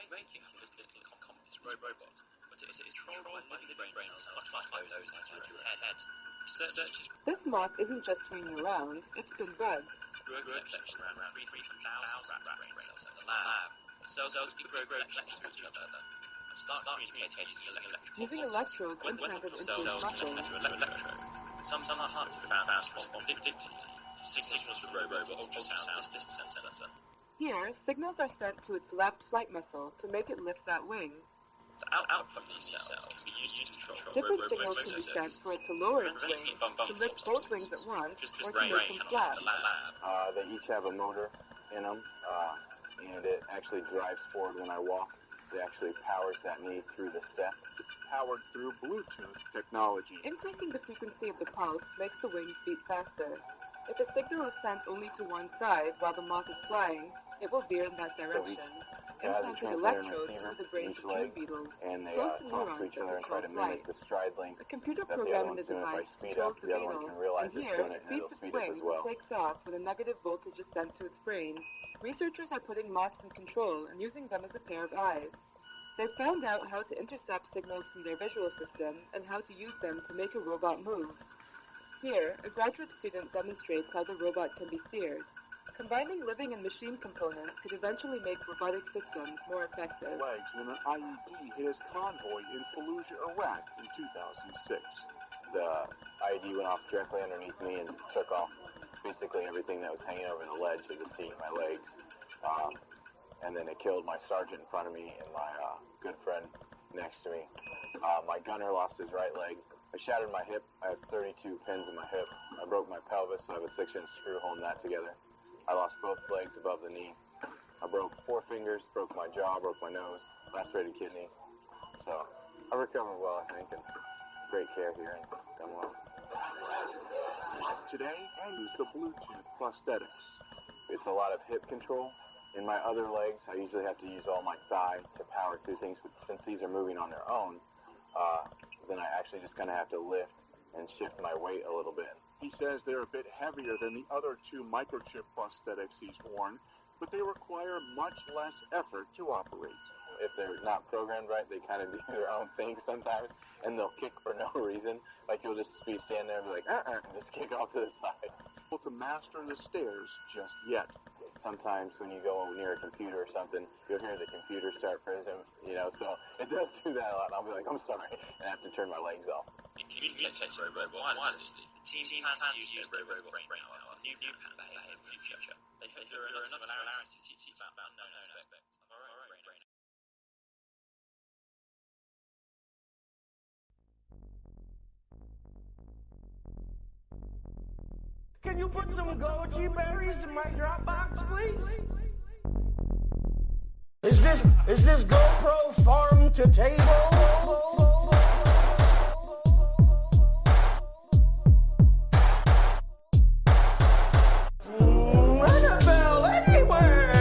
this robot, but it is controlled by living brain cells, much like those inside your head. Researchers. This moth isn't just swinging around, it's been bred. Grow collections around 3,000 brain cells in the lab. The cells grow collections with each other and start communicating using electrodes implanted into its muscles. Some are hard to respond predictably. Signals from robots or ultrasound distance sensor. Here, signals are sent to its left flight muscle to make it lift that wing. The output from these cells can be used to control different signals can be sent for it to lower its wing, to lift both wings at once, or to make them flat. They each have a motor in them, and it actually drives forward when I walk. It actually powers that knee through the step. Powered through Bluetooth technology. Increasing the frequency of the pulse makes the wings beat faster. If a signal is sent only to one side while the moth is flying, it will veer in that direction. Implanted electrodes into the brains of two beetles, and they close to talk to neurons each other that and try to control mimic flight. the stride length A computer that the other program in one's the doing. If I device speed controls up, the the other one beetle, can realize and it's here doing it it, and beats it'll its speed up wings as well. and takes off when a negative voltage is sent to its brain. Researchers are putting moths in control and using them as a pair of eyes. They've found out how to intercept signals from their visual system and how to use them to make a robot move. Here, a graduate student demonstrates how the robot can be steered. Combining living and machine components could eventually make robotic systems more effective. Legs when an IED hit his convoy in Fallujah, Iraq in 2006. The IED went off directly underneath me and took off basically everything that was hanging over the ledge of the seat, my legs. And then it killed my sergeant in front of me and my good friend next to me. My gunner lost his right leg. I shattered my hip. I had 32 pins in my hip. I broke my pelvis, so I have a 6-inch screw holding that together. I lost both legs above the knee. I broke 4 fingers, broke my jaw, broke my nose, lacerated kidney. So I recovered well, I think, and great care here and done well. Today, I use the Bluetooth prosthetics. It's a lot of hip control. In my other legs, I usually have to use all my thigh to power through things, but since these are moving on their own, then I actually just kind of have to lift and shift my weight a little bit. He says they're a bit heavier than the other 2 microchip prosthetics he's worn, but they require much less effort to operate. If they're not programmed right, they kind of do their own thing sometimes, and they'll kick for no reason. Like you'll just be standing there and be like, and just kick off to the side. Able to master the stairs just yet. Sometimes when you go near a computer or something, you'll hear the computer start prison, so it does do that a lot. I'll be like, I'm sorry, and I have to turn my legs off. In communicating robot wirelessly, the team plans to use their robot brain power on new pattern behavior in the future. They hope there are enough similarities to teach about known aspects of our own brain. Can you put some goji berries in my Dropbox, please? Is this GoPro farm to table? NFL anywhere!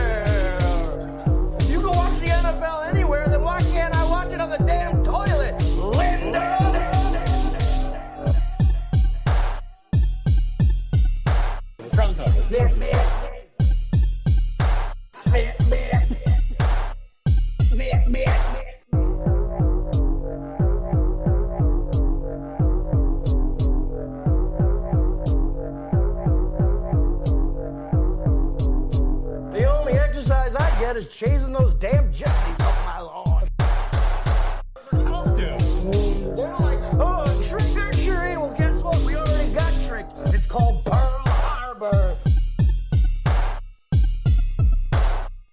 You can watch the NFL anywhere, then why can't I watch it on the damn toilet, Linda? The only exercise I get is chasing those damn gypsies off my lawn. Else do. They're like, oh, trick or treat. Well, guess what? We already got tricked. It's called Pearl Harbor.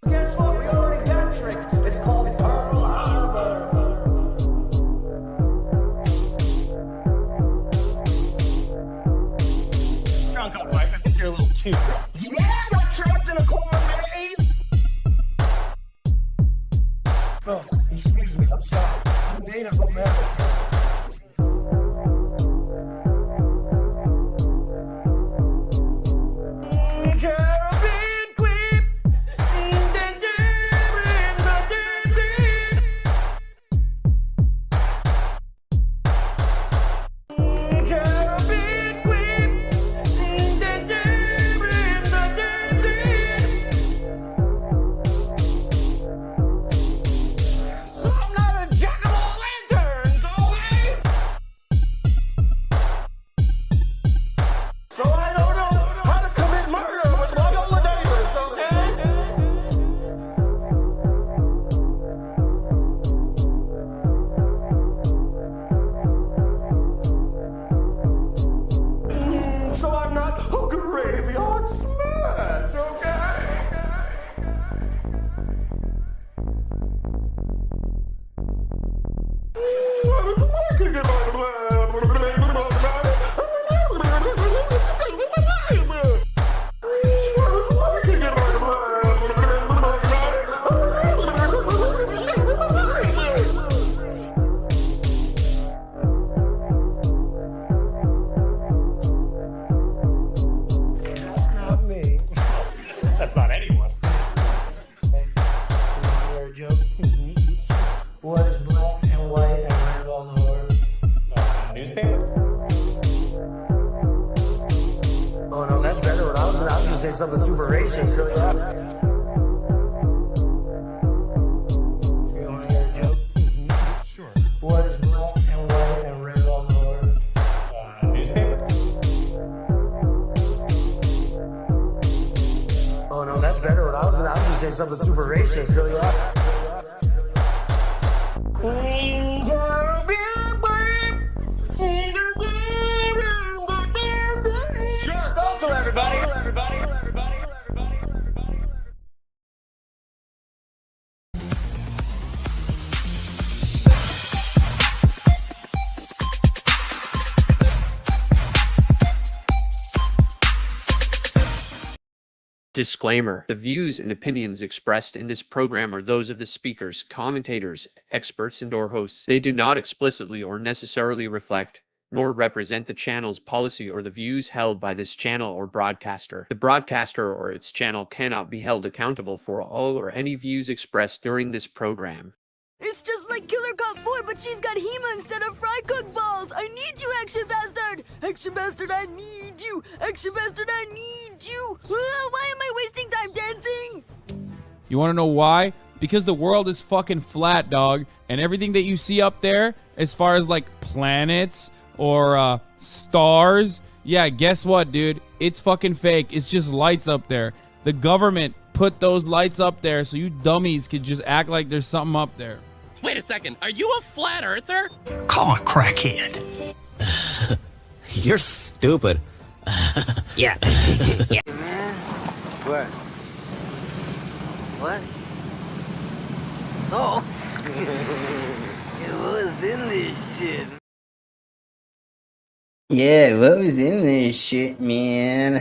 Guess what? We already got tricked. It's called Pearl Harbor. Drunk up, Mike. I think you're a little too drunk. Yeah, I got trapped in a corner maze. Oh, excuse me. I'm sorry. I'm Native American. that's not anyone. Hear a joke? What is black and white and red all over? Newspaper? Oh no, that's better. What I was gonna say something super racist. So you wanna hear a joke? Sure. What is black and white and red all over? Newspaper? Oh no, that's better. What I was gonna say something super racist. So yeah. Disclaimer: the views and opinions expressed in this program are those of the speakers, commentators, experts, and/or hosts. They do not explicitly or necessarily reflect nor represent the channel's policy or the views held by this channel or broadcaster. The broadcaster or its channel cannot be held accountable for all or any views expressed during this program. It's just like Killer Cop 4, but she's got Hema instead of fry cook balls. I need you, Action Bastard. Action Bastard, I need you. Action Bastard, I need you. Why am I wasting time dancing? You want to know why? Because the world is fucking flat, dog. And everything that you see up there, as far as like planets or stars, yeah, guess what, dude? It's fucking fake. It's just lights up there. The government put those lights up there so you dummies could just act like there's something up there. Wait a second, are you a flat earther? Call a crackhead. You're stupid. Yeah. What? What? Oh. What was in this shit? Yeah, what was in this shit, man?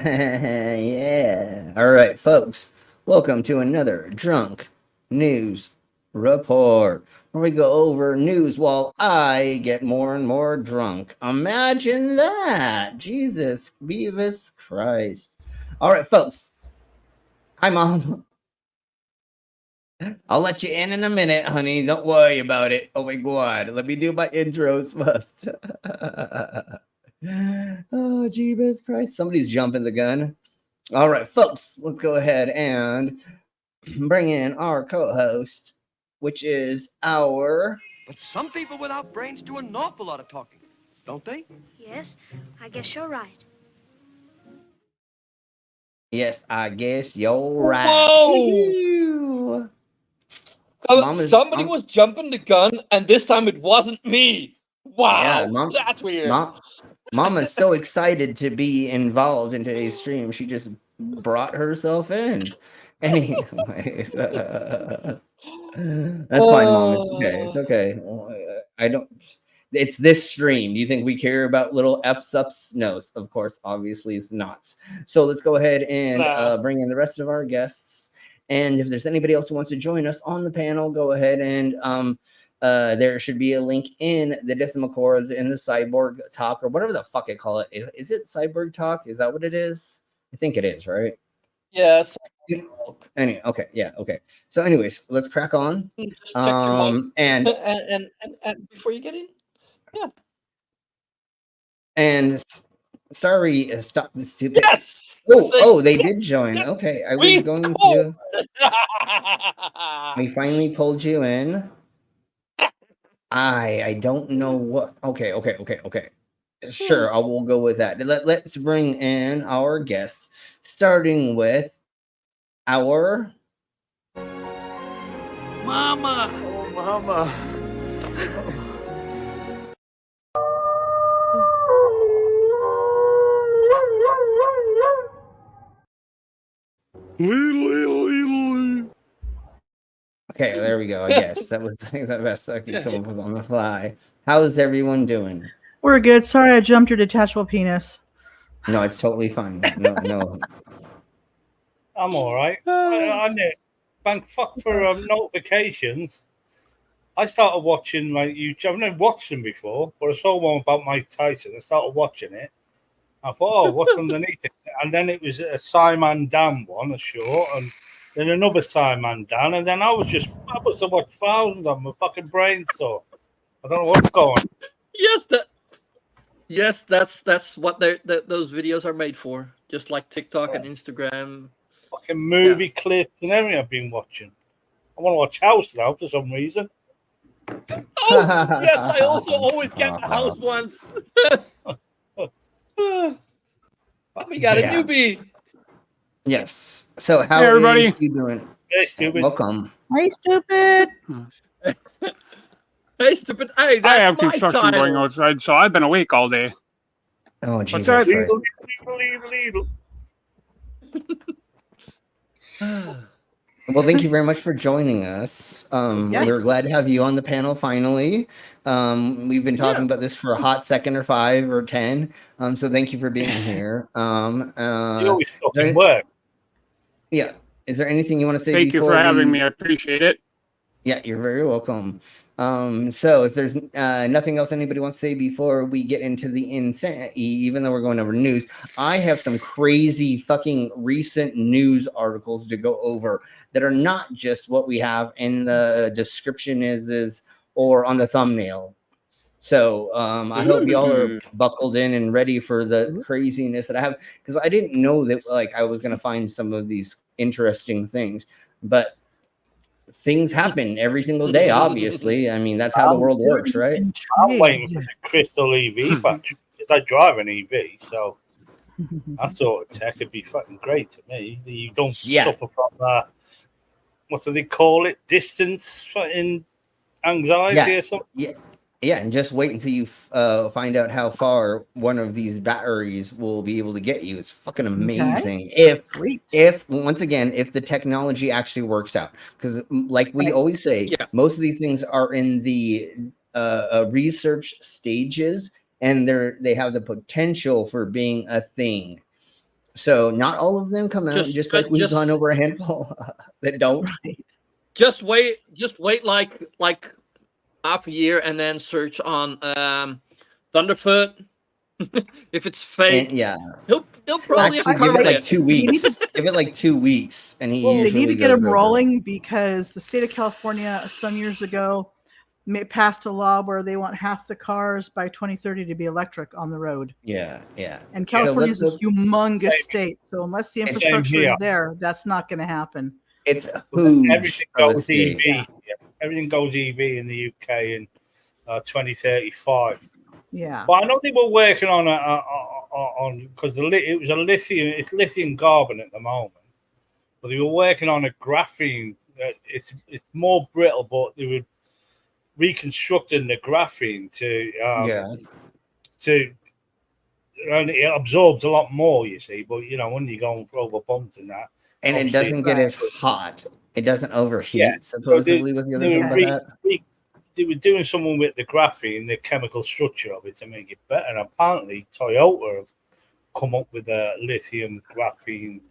Yeah. All right, folks. Welcome to another Drunk News Report, where we go over news while I get more and more drunk. Imagine that. Jesus, Beavis Christ. All right, folks. Hi, Mom. I'll let you in a minute, honey. Don't worry about it. Oh, my God. Let me do my intros first. Oh, Jesus Christ. Somebody's jumping the gun. All right, folks. Let's go ahead and bring in our co-host, which is our... But some people without brains do an awful lot of talking, don't they? Yes, I guess you're right. Yes, I guess you're right. Whoa! Somebody was jumping the gun, and this time it wasn't me. Wow, Yeah, that's weird. Mama's so excited to be involved in today's stream, she just brought herself in. Anyways, that's fine, Mom. It's okay. It's okay. I don't. It's this stream. Do you think we care about little F-ups? No, of course, obviously it's not. So let's go ahead and bring in the rest of our guests. And if there's anybody else who wants to join us on the panel, go ahead and there should be a link in the decimal chords in the Cyborg Talk or whatever the fuck I call it. Is it Cyborg Talk? Is that what it is? I think it is, right? Yes. Anyway, okay, yeah, okay. So, anyways, let's crack on. And before you get in, yeah. And sorry, stop this stupid. Yes. Oh, they did join. Okay, I was going to. We finally pulled you in. I don't know what. Okay. Sure, I will go with that. Let's bring in our guests, starting with our Mama. Oh, Mama. Okay, there we go. I guess that was the best I could come up with on the fly. How's everyone doing? We're good. Sorry, I jumped your detachable penis. No, it's totally fine. No. I'm all right. I know. Thank fuck for notifications. I started watching like YouTube. I've never watched them before, but I saw one about Mike Tyson. I started watching it, I thought, oh, what's underneath it? And then it was a Simon Dan one, a short, and then another Simon Dan, and then I was just fabulous to watch thousands of my fucking brain sore. I don't know what's going on. Yes, that's what those videos are made for. Just like TikTok and Instagram. Fucking movie clips and everything I've been watching. I want to watch House now for some reason. Oh, yes, I also always get the House ones. We got a newbie. Yes. So how Hey, everybody. is you doing? Hey, stupid. Welcome. Hey, stupid. Hey, stupid. Hey, that's I have my construction title. going outside, so I've been awake all day. Oh, Jesus that? Christ. Well, thank you very much for joining us. Yes. We're glad to have you on the panel finally. We've been talking about this for a hot second or 5 or 10. So thank you for being here. You always fucking work. Yeah. Is there anything you want to say Thank you before for having me. I appreciate it. Yeah, you're very welcome. So if there's nothing else anybody wants to say before we get into the insanity, even though we're going over news, I have some crazy fucking recent news articles to go over that are not just what we have in the description is or on the thumbnail. So I hope y'all are buckled in and ready for the craziness that I have, because I didn't know that like I was going to find some of these interesting things, but things happen every single day, obviously. I mean, that's how the world works, right? I'm waiting for the crystal EV battery because I drive an EV, so that sort of tech would be fucking great to me. You don't suffer from what do they call it? Distance in anxiety or something? Yeah, and just wait until you find out how far one of these batteries will be able to get you. It's fucking amazing. If once again, if the technology actually works out, because like we always say, most of these things are in the research stages, and they have the potential for being a thing. So not all of them come out, just like we've gone over a handful that don't. Just wait like half a year and then search on Thunderfoot. If it's fake, he'll probably actually give it like 2 weeks. Give it like 2 weeks, and he usually they need to get them goes over. rolling, because the state of California some years ago passed a law where they want half the cars by 2030 to be electric on the road. Yeah. And California is a humongous state, so unless the infrastructure is there, that's not going to happen. It's huge. Everything goes EV. Yeah. Everything goes EV in the UK in 2035. Yeah. But I know they were working on because it was it's lithium carbon at the moment. But they were working on a graphene. It's more brittle, but they were reconstructing the graphene and it absorbs a lot more, you see. But when you're going over bumps and that, and it doesn't get as hot. It doesn't overheat. Supposedly was the other thing about that. They were doing something with the graphene, the chemical structure of it, to make it better. And apparently, Toyota have come up with a lithium graphene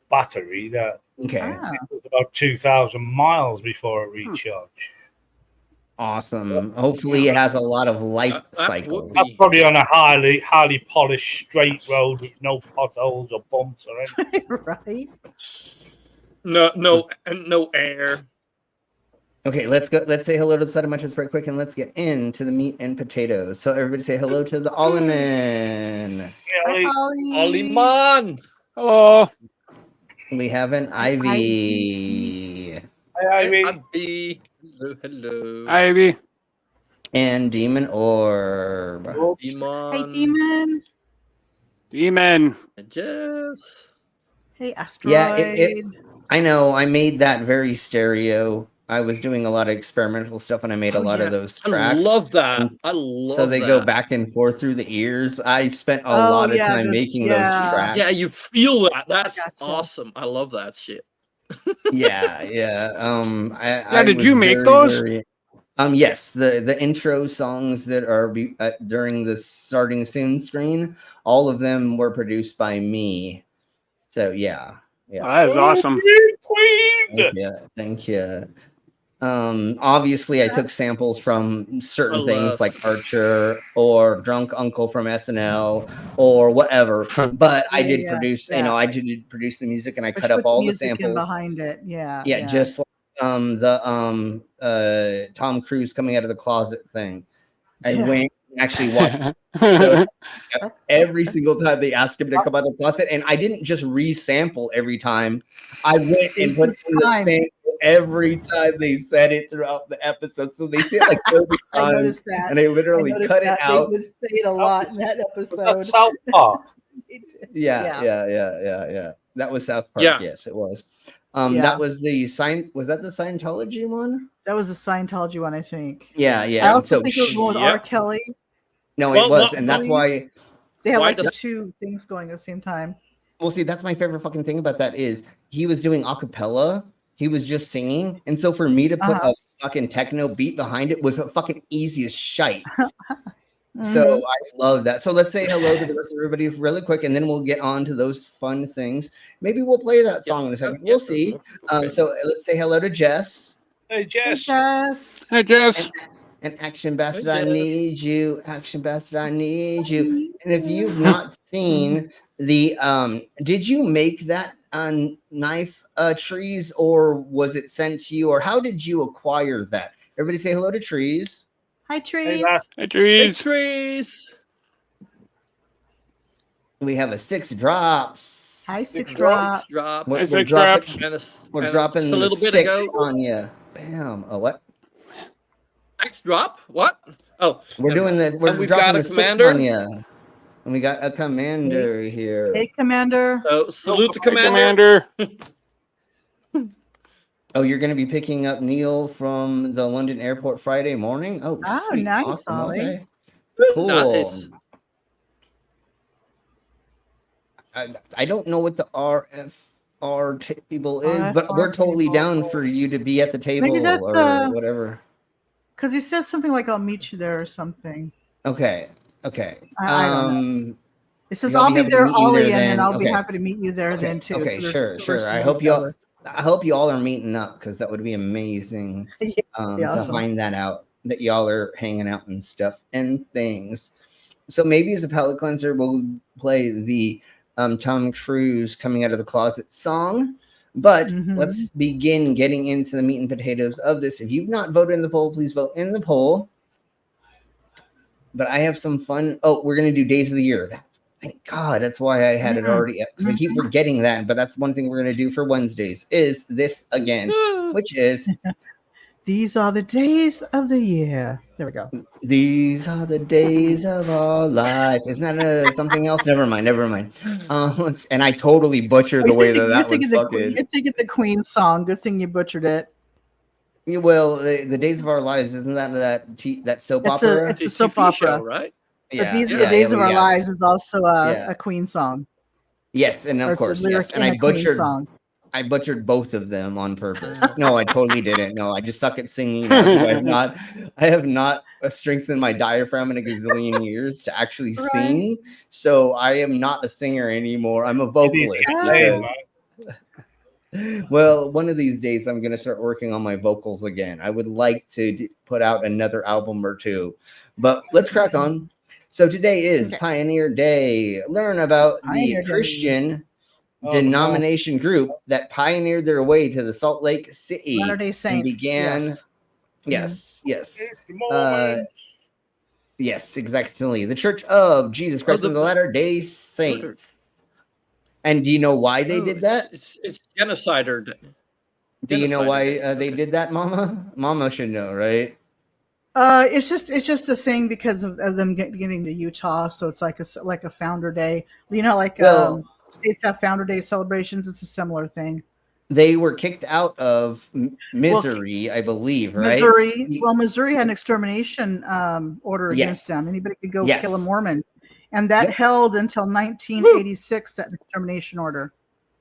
battery that took about 2,000 miles before it recharged. Awesome. Hopefully, it has a lot of life cycles. That's probably on a highly polished straight road with no potholes or bumps or anything. Right. No air. Okay, let's go. Let's say hello to the side of munches right quick, and let's get into the meat and potatoes. So everybody say hello to the Ollie-man. Ollie man. Hello. We have an Ivy. Hi, Ivy. Ivy. Hello. Ivy. And Demon Orb. Demon. Hey, Demon. Demon. Jeff. Hey, Asteroid. Yeah, I know. I made that very stereo. I was doing a lot of experimental stuff, and I made a lot of those tracks. I love that. So they go back and forth through the ears. I spent a lot of time making those tracks. Yeah, you feel that. That's awesome. I love that shit. Yeah. Did you make those? Yes, the intro songs that are during the starting soon screen, all of them were produced by me. So yeah. That is awesome. Thank you. Obviously, I took samples from certain things like Archer or Drunk Uncle from SNL or whatever. But I did produce, I did produce the music and I cut up all the samples behind it. Yeah, just like the Tom Cruise coming out of the closet thing. I went and actually watched so every single time they asked him to come out of the closet, and I didn't just resample every time. I went and put in the sample every time they said it throughout the episode. So they say it like 30 times, I noticed that. and they literally cut it out. They did say it a lot in that episode. That's South Park. Yeah. That was South Park. Yeah. Yes, it was. That was the was that the Scientology one? That was the Scientology one, I think. Yeah. I also think it was one with R. Kelly. No, it was, and that's why they had like the two things going at the same time. Well, see, that's my favorite fucking thing about that is he was doing a cappella. He was just singing, and so for me to put a fucking techno beat behind it was a fucking easiest shite. So I love that. So let's say hello to the rest of everybody really quick, and then we'll get on to those fun things. Maybe we'll play that song in a second. We'll see. So let's say hello to Jess. Hey, Jess. Hey, Jess. And Action Bastard, I need you. Action Bastard, I need you. And if you've not seen the, did you make that knife Trees, or was it sent to you, or how did you acquire that? Everybody say hello to Trees. Hi, Trees. Hey, Trees. Hey, Trees. We have a 6 drops. Hi, 6 drops. We're, Hey, 6 dropping, drops. we're dropping a little the bit 6 ago. on you. Bam. Oh, what? Next drop? What? Oh, we're doing this. We're we've dropping got a the 6 commander. on you. And we got a commander here. Hey, Commander. So salute the Hey, commander. Oh, you're going to be picking up Neil from the London airport Friday morning? Oh, sweet. Nice, Awesome. Ollie. Okay. Cool. Nice. I don't know what the RFR table is, but we're totally down for you to be at the table Maybe that's, or whatever. Because he says something like, I'll meet you there or something. Okay. I don't know. It says, I'll I'll be be there, happy to meet you Ollie, there and then then. I'll be Okay. happy to meet you there then, too. Okay, So sure. I hope y'all are meeting up, because that would be amazing to awesome. find that out, that y'all are hanging out and stuff and things. So maybe as a palate cleanser, we'll play the Tom Cruise coming out of the closet song. But let's begin getting into the meat and potatoes of this. If you've not voted in the poll, please vote in the poll. But I have some fun. Oh, we're going to do days of the year. Thank God. That's why I had it already up, because I keep forgetting that. But that's one thing we're going to do for Wednesdays is this again, which is these are the days of the year. There we go. These are the days of our life. Isn't that something else? Never mind. And I totally butchered the way that was fucking. You're thinking the Queen song. Good thing you butchered it. Well, the days of our lives, isn't that soap opera? It's a soap opera, show, right? But these are the days of our lives is also a Queen song. Yes, and of course, yes. And I butchered both of them on purpose. No, I totally didn't. No, I just suck at singing. I have not strengthened my diaphragm in a gazillion years to actually sing. So I am not a singer anymore. I'm a vocalist. Well, one of these days I'm going to start working on my vocals again. I would like to put out another album or two, but let's crack on. So today is Pioneer Day. Learn about the Christian denomination group that pioneered their way to the Salt Lake City. Latter-day Saints. And began. Yes. Yes, exactly. The Church of Jesus Christ of the Latter-day Saints. And do you know why they did that? It's genocider. Do you know why they did that, Mama? Mama should know, right? It's just a thing because of them getting to Utah, so it's like a Founder Day. You know, like states have Founder Day celebrations. It's a similar thing. They were kicked out of Missouri, I believe, right? Missouri had an extermination order against them. Anybody could go kill a Mormon. And that held until 1986, that extermination order.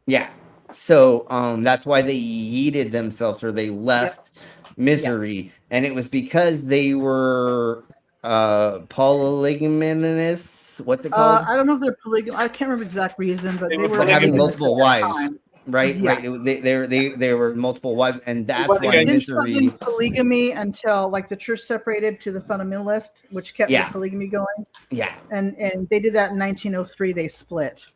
Yeah. So that's why they yeeted themselves, or they left Missouri. And it was because they were polygamists. What's it called? I don't know if they're polygamous. I can't remember the exact reason, but they were having multiple wives. right? Yeah. Right. They were multiple wives, and that's Well, why They didn't start misery. doing polygamy until like the church separated to the fundamentalist, which kept Yeah. the polygamy going. Yeah. And they did that in 1903. They split.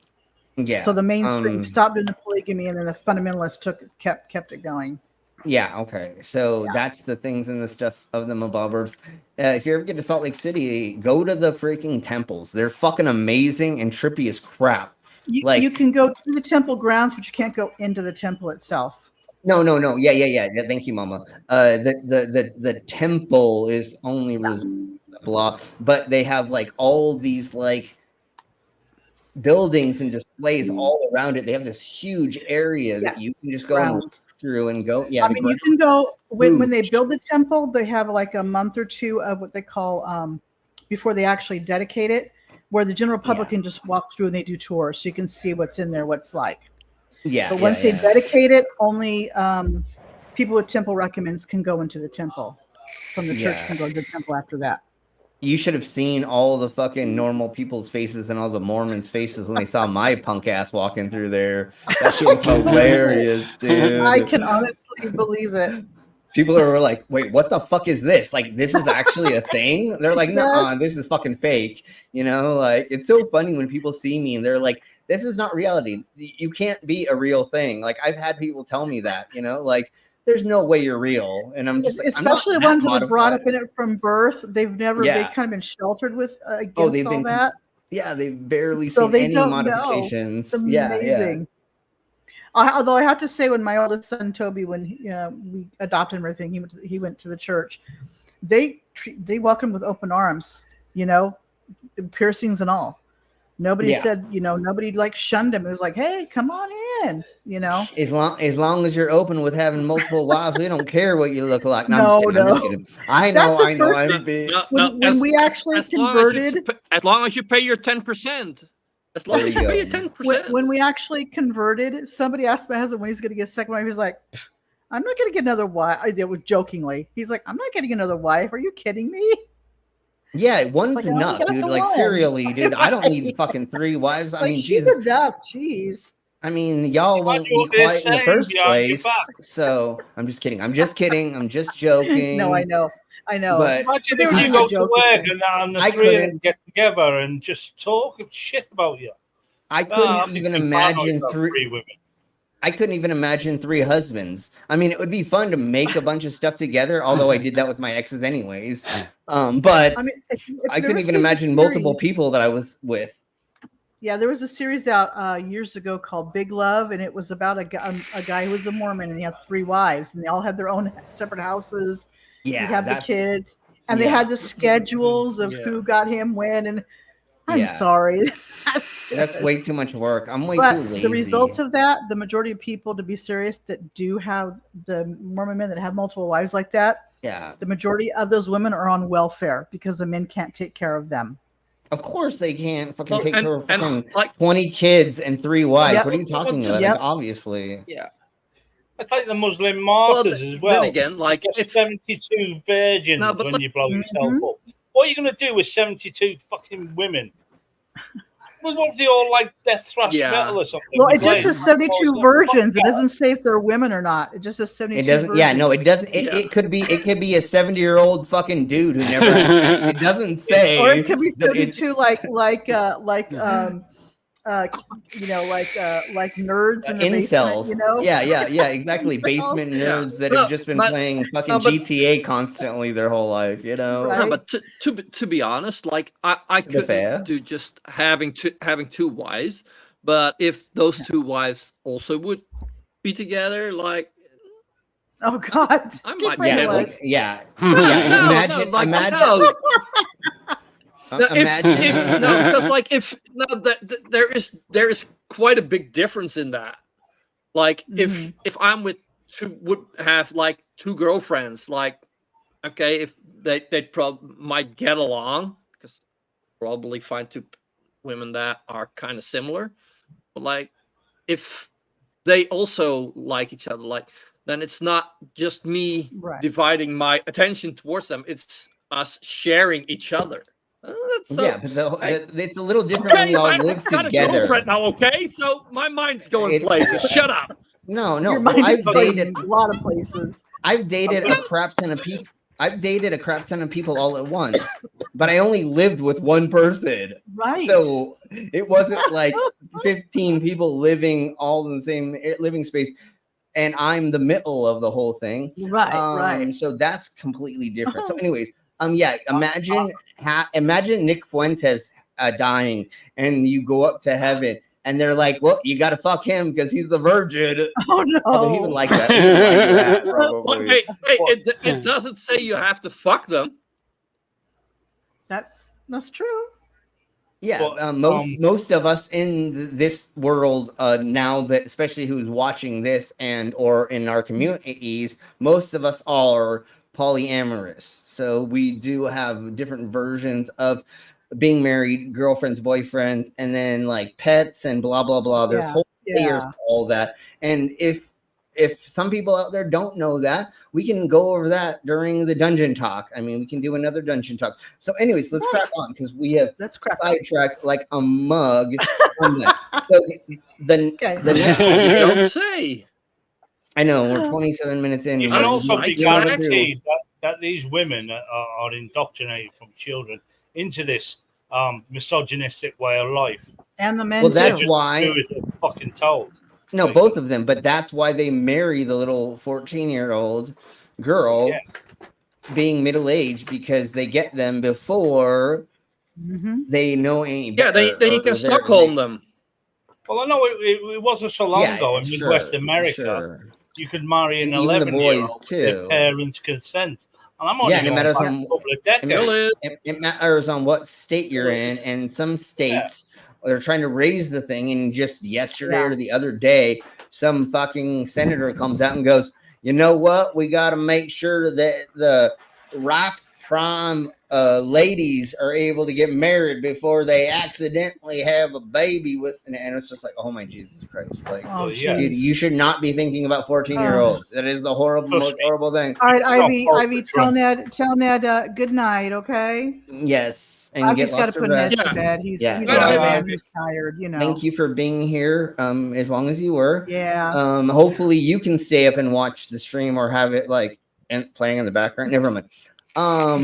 Yeah. So the mainstream stopped doing the polygamy, and then the fundamentalists kept it going. Yeah, okay. So that's the things and the stuffs of the Mabobbers. If you ever get to Salt Lake City, go to the freaking temples. They're fucking amazing and trippy as crap. You can go to the temple grounds, but you can't go into the temple itself. No. Yeah. Thank you, Mama. The temple is only blah, but they have like all these like buildings and displays all around it. They have this huge area that you can just go and walk through and go. Yeah, I mean, you can go when they build the temple. They have like a month or two of what they call before they actually dedicate it, where the general public can just walk through and they do tours, so you can see what's in there, what's like. Yeah. But once they dedicate it, only people with temple recommends can go into the temple. From the church can go to the temple after that. You should have seen all the fucking normal people's faces and all the Mormons' faces when they saw my punk ass walking through there. That shit was hilarious, dude. I can honestly believe it. People are like, wait, what the fuck is this? Like, this is actually a thing? They're like, no, this is fucking fake. You know, like, it's so funny when people see me and they're like, this is not reality. You can't be a real thing. Like, I've had people tell me that, you know, like, there's no way you're real. And I'm just like, especially the ones that are brought up in it from birth. They've never, they've kind of been sheltered with against all that. Yeah, they've barely seen any modifications. It's amazing. Although I have to say, when my oldest son Toby, when we adopted him, everything, he went to the church. They welcomed with open arms, you know, piercings and all. Nobody said, you know, nobody like shunned him. It was like, hey, come on in, you know. As long as you're open with having multiple wives, we don't care what you look like. No, I'm just kidding. I know. I'm big. When we actually converted, as long as you pay your 10%. As long as you pay your 10%. When we actually converted, somebody asked my husband when he's going to get a second wife. He's like, I'm not going to get another wife. I did it jokingly. He's like, I'm not getting another wife. Are you kidding me? Yeah, one's enough, dude. Like, serially, dude. I don't need fucking 3 wives. I mean, she's enough. Jeez. I mean, y'all won't be quiet in the first place. So I'm just kidding. I'm just joking. No, I know. But imagine if you go to work and the three of them get together and just talk shit about you. I couldn't even imagine 3 women. I couldn't even imagine 3 husbands. I mean, it would be fun to make a bunch of stuff together, although I did that with my exes anyways. But I mean, I couldn't even imagine multiple people that I was with. Yeah, there was a series out years ago called Big Love, and it was about a guy who was a Mormon, and he had 3 wives, and they all had their own separate houses. Yeah, he had the kids, and they had the schedules of who got him when, and I'm sorry. That's way too much work. I'm way too lazy. The result of that, the majority of people, to be serious, that do have the Mormon men that have multiple wives like that, the majority of those women are on welfare because the men can't take care of them. Of course they can't fucking take care of fucking like 20 kids and 3 wives. What are you talking about? Like, obviously. Yeah. It's like the Muslim martyrs as well. Then again, like it's 72 virgins when you blow yourself up. What are you going to do with 72 fucking women? What if they all like death thrash metal or something? Well, it just says 72 virgins. It doesn't say if they're women or not. It just says 72. It doesn't. Virgins. Yeah, no, it doesn't. It could be. It could be a 70-year-old fucking dude who never had sex. It doesn't say. Or it could be 72 like you know, like nerds in the incels. basement, you know? Yeah, exactly. Basement nerds that have just been playing fucking GTA constantly their whole life, you know? Right? No, but to be honest, like I couldn't do just having 2 wives, but if those 2 wives also would be together, like, oh God, I might be imagine. There is quite a big difference in that. Like if I'm with would have like 2 girlfriends, like okay, if they probably might get along because probably find 2 women that are kind of similar, but like if they also like each other, like then it's not just me dividing my attention towards them, it's us sharing each other. Yeah, but it's a little different when we all live got together. a girlfriend now, okay? So my mind's going places. Shut up. No. Your mind is going a lot of places. I've dated a crap ton of people. I've dated a crap ton of people all at once, but I only lived with one person. Right. So it wasn't like 15 people living all in the same living space, and I'm the middle of the whole thing. Right. Right. So that's completely different. So, anyways, yeah. Imagine Nick Fuentes dying, and you go up to heaven. And they're like, well, you got to fuck him because he's the virgin. Oh, no. Although he would like that. He would like that probably. Hey, it doesn't say you have to fuck them. That's true. Yeah, most of us in this world now, that especially who's watching this and or in our communities, most of us are polyamorous. So we do have different versions of being married, girlfriends, boyfriends, and then like pets and blah blah blah. There's whole layers to all that. And if some people out there don't know that, we can go over that during the dungeon talk. I mean, we can do another dungeon talk. So, anyways, let's crack on because we have sidetracked like a mug. From that. So the don't say. I know we're 27 minutes in. You can also be guaranteed that these women are indoctrinated from children into this misogynistic way of life. And the men well, that's too. why they're fucking told. No, both of them, but that's why they marry the little 14-year-old girl being middle-aged, because they get them before they know any better. Yeah, they can Stockholm them. Well, I know it wasn't so long ago in Midwest America. You could marry an 11-year-old with parents' consent. And I'm only and it matters on a couple of decades. It matters on what state you're in, and some states they're trying to raise the thing. And just yesterday or the other day, some fucking senator comes out and goes, "You know what? We got to make sure that the ripe prime ladies are able to get married before they accidentally have a baby with," and it's just like, oh my Jesus Christ, like, dude, you should not be thinking about 14-year-olds. That is the most horrible thing. All right, Ivy, tell Ned good night, okay? Yes, and I've get just got to lots of put Ned rest. to bed. He's tired, you know. Thank you for being here, as long as you were. Yeah. Hopefully you can stay up and watch the stream or have it like playing in the background. Never mind. So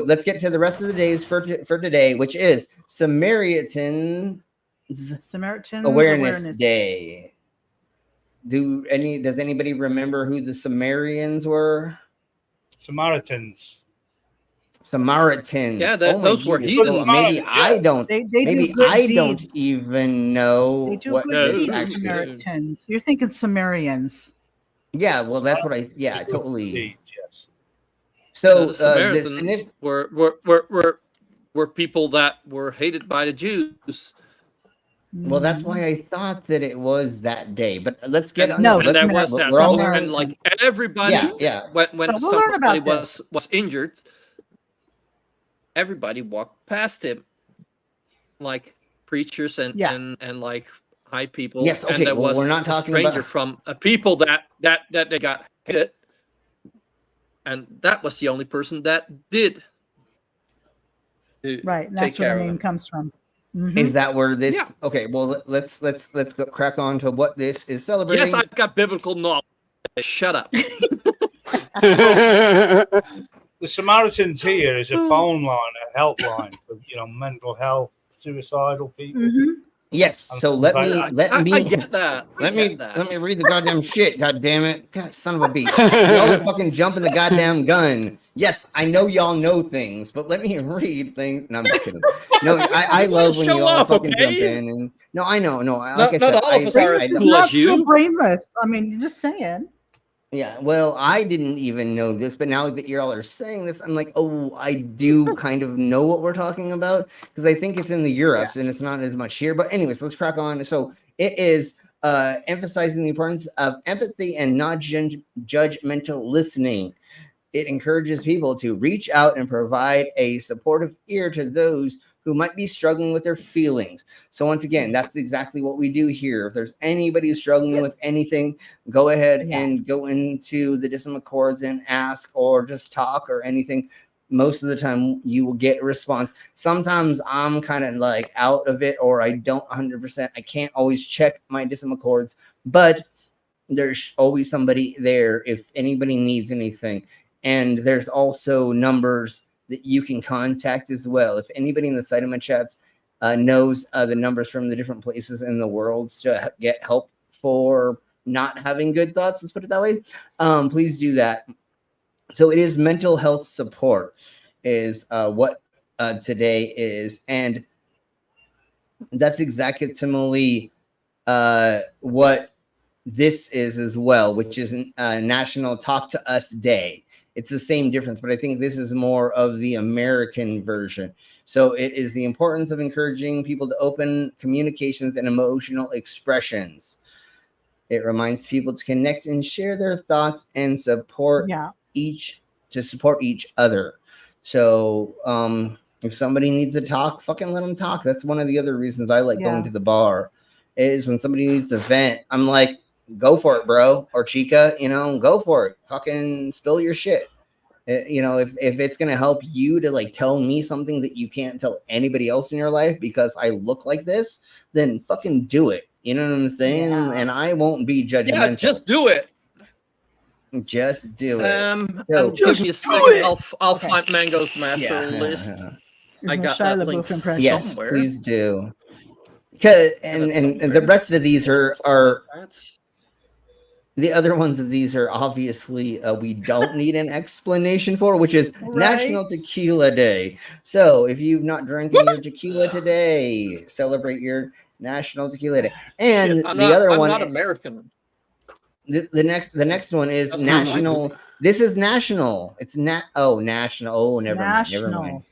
let's get to the rest of the days for today, which is Samaritan's Awareness Day. Does anybody remember who the Sumerians were? Samaritans. Yeah, those were heathens. So maybe I don't. They maybe do I deeds. don't even know They do what good this deeds, actually is. Samaritans. You're thinking Sumerians. Yeah, well, that's what I. Yeah, totally. So So the Samaritans were people that were hated by the Jews. well, that's why I thought that it was that day. But let's get And let's, that was that. we're all And like everybody, when we'll learn about somebody was injured, everybody walked past him, like preachers and like high people. Yes, okay, And there well, was we're not a talking stranger about- from a people that they got hit, and that was the only person that did. Right, and that's where the name comes from. Is that where this? Yeah. Okay, well, let's go crack on to what this is celebrating. Yes, I've got biblical knowledge. Shut up. The Samaritans here is a phone line, a helpline for mental health, suicidal people. Yes. So let me I get that. Let me read the goddamn shit. God damn it! God, son of a bitch! Y'all are fucking jumping the goddamn gun. Yes, I know y'all know things, but let me read things. No, I'm just kidding. No, I love when you all fucking jump in. And no, I know. No, like I said, brainless is not so brainless. I mean, you're just saying. Yeah, well, I didn't even know this, but now that you all are saying this, I'm like, oh, I do kind of know what we're talking about, because I think it's in the Europes and it's not as much here. But anyways, let's crack on. So it is emphasizing the importance of empathy and not judgmental listening. It encourages people to reach out and provide a supportive ear to those who might be struggling with their feelings. So once again, that's exactly what we do here. If there's anybody who's struggling with anything, go ahead and go into the Dismal Chords and ask, or just talk or anything. most of the time you will get a response. Sometimes I'm kind of like out of it, or I don't 100%. I can't always check my decimal chords, but there's always somebody there if anybody needs anything. And there's also numbers that you can contact as well. If anybody in the side of my chats knows the numbers from the different places in the world to get help for not having good thoughts, let's put it that way, please do that. So it is mental health support is what today is. And that's exactly what this is as well, which is National Talk to Us Day. It's the same difference, but I think this is more of the American version. So it is the importance of encouraging people to open communications and emotional expressions. It reminds people to connect and share their thoughts and support each other. So if somebody needs to talk, fucking let them talk. That's one of the other reasons I like going to the bar, is when somebody needs to vent, I'm like, go for it, bro, or chica, go for it. Fucking spill your shit. If it's going to help you to like tell me something that you can't tell anybody else in your life because I look like this, then fucking do it. You know what I'm saying? Yeah. And I won't be judgmental. Yeah, just do it. Just do it. So give me a second. I'll find Mango's master list. I got that link somewhere. Yes, please do. Because and the rest of these are the other ones of these are obviously we don't need an explanation for, which is National Tequila Day. So if you've not drinking your tequila today, celebrate your National Tequila Day. And I'm not American. The next one is national. This is national. It's national. Oh, never mind.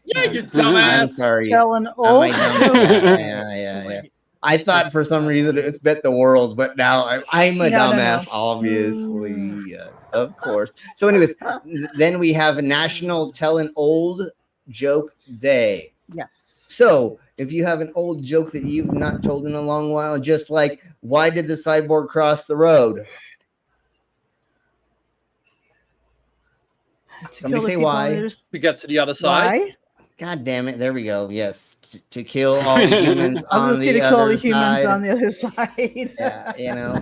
Yeah, you dumbass. I'm sorry. Telling old. Yeah. I thought for some reason it meant the world, but now I'm a dumbass, obviously. Yes, of course. So anyways, then we have a National Tell an Old Joke Day. Yes. So if you have an old joke that you've not told in a long while, just like, why did the cyborg cross the road? Somebody say why. We got to the other side. Why? God damn it. There we go. Yes. To kill all the humans on the other side. On the other side. Yeah,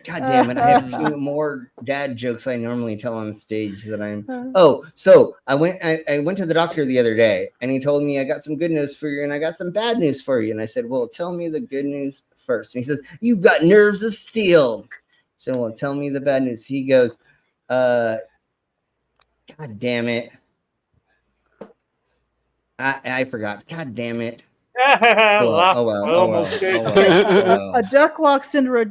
God damn it. I have 2 more dad jokes I normally tell on stage that I'm. So I went to the doctor the other day and he told me I got some good news for you and I got some bad news for you. And I said, well, tell me the good news first. And he says, you've got nerves of steel. So, well, tell me the bad news. He goes, God damn it. I forgot. God damn it. Oh well. A duck walks into a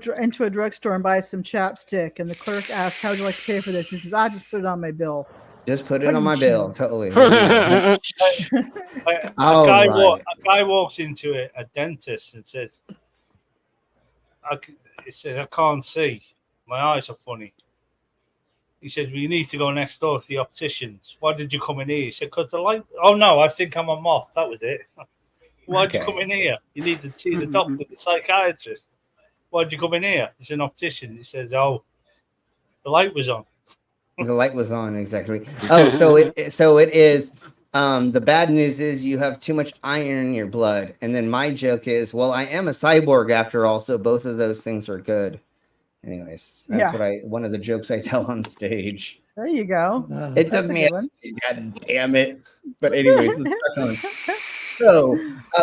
drugstore and buys some chapstick, and the clerk asks, "How would you like to pay for this?" He says, "I just put it on my bill." Just put it on my bill. Totally. A guy walks into a dentist and says, "I can't see. My eyes are funny." He said, well, you need to go next door to the opticians. Why did you come in here? He said, because the light... Oh, no, I think I'm a moth. That was it. Why'd you come in here? You need to see the doctor, the psychiatrist. Why'd you come in here? It's an optician. He says, oh, the light was on. The light was on, exactly. Oh, so it is... the bad news is you have too much iron in your blood. And then my joke is, well, I am a cyborg after all, so both of those things are good. Anyways, that's one of the jokes I tell on stage. There you go. It took me God damn it. But anyways, so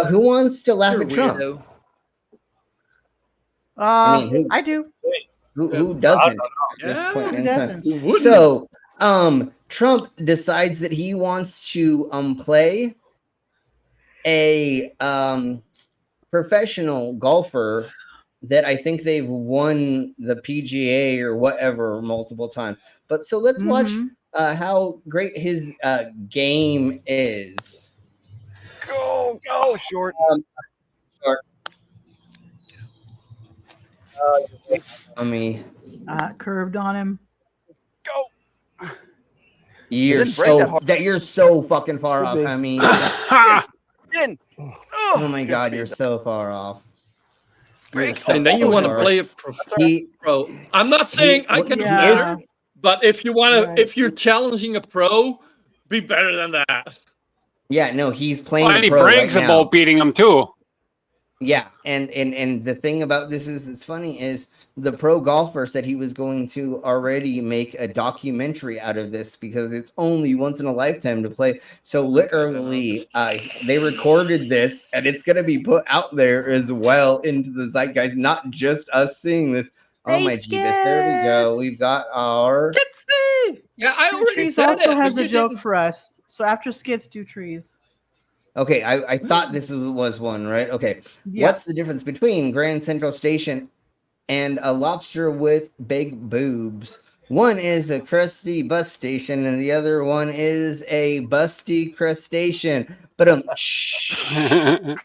who wants to laugh at Trump? I do. Who doesn't at this point in time? So Trump decides that he wants to play a professional golfer that I think they've won the PGA or whatever multiple times. But so let's watch how great his game is. Go, short. Curved on him. Go. You're so fucking far off. I mean, oh my God, you're so far off. And then you want to play a pro. I'm not saying I can do this, but if you want to, if you're challenging a pro, be better than that. Yeah, no, he's playing And he pro brags right now. about beating him too. Yeah, and the thing about this is, it's funny, is the pro golfer said he was going to already make a documentary out of this because it's only once in a lifetime to play. So literally, they recorded this, and it's going to be put out there as well into the zeitgeist, not just us seeing this. Oh Hey, my Jeebus, there we go. We've got our... Yeah, I already Trees said also it, has but a you joke didn't- for us. So after skits, do trees. Okay, I thought this was one, right? Okay. Yeah. What's the difference between Grand Central Station and a lobster with big boobs? One is a crusty bus station, and the other one is a busty crustacean. But oh,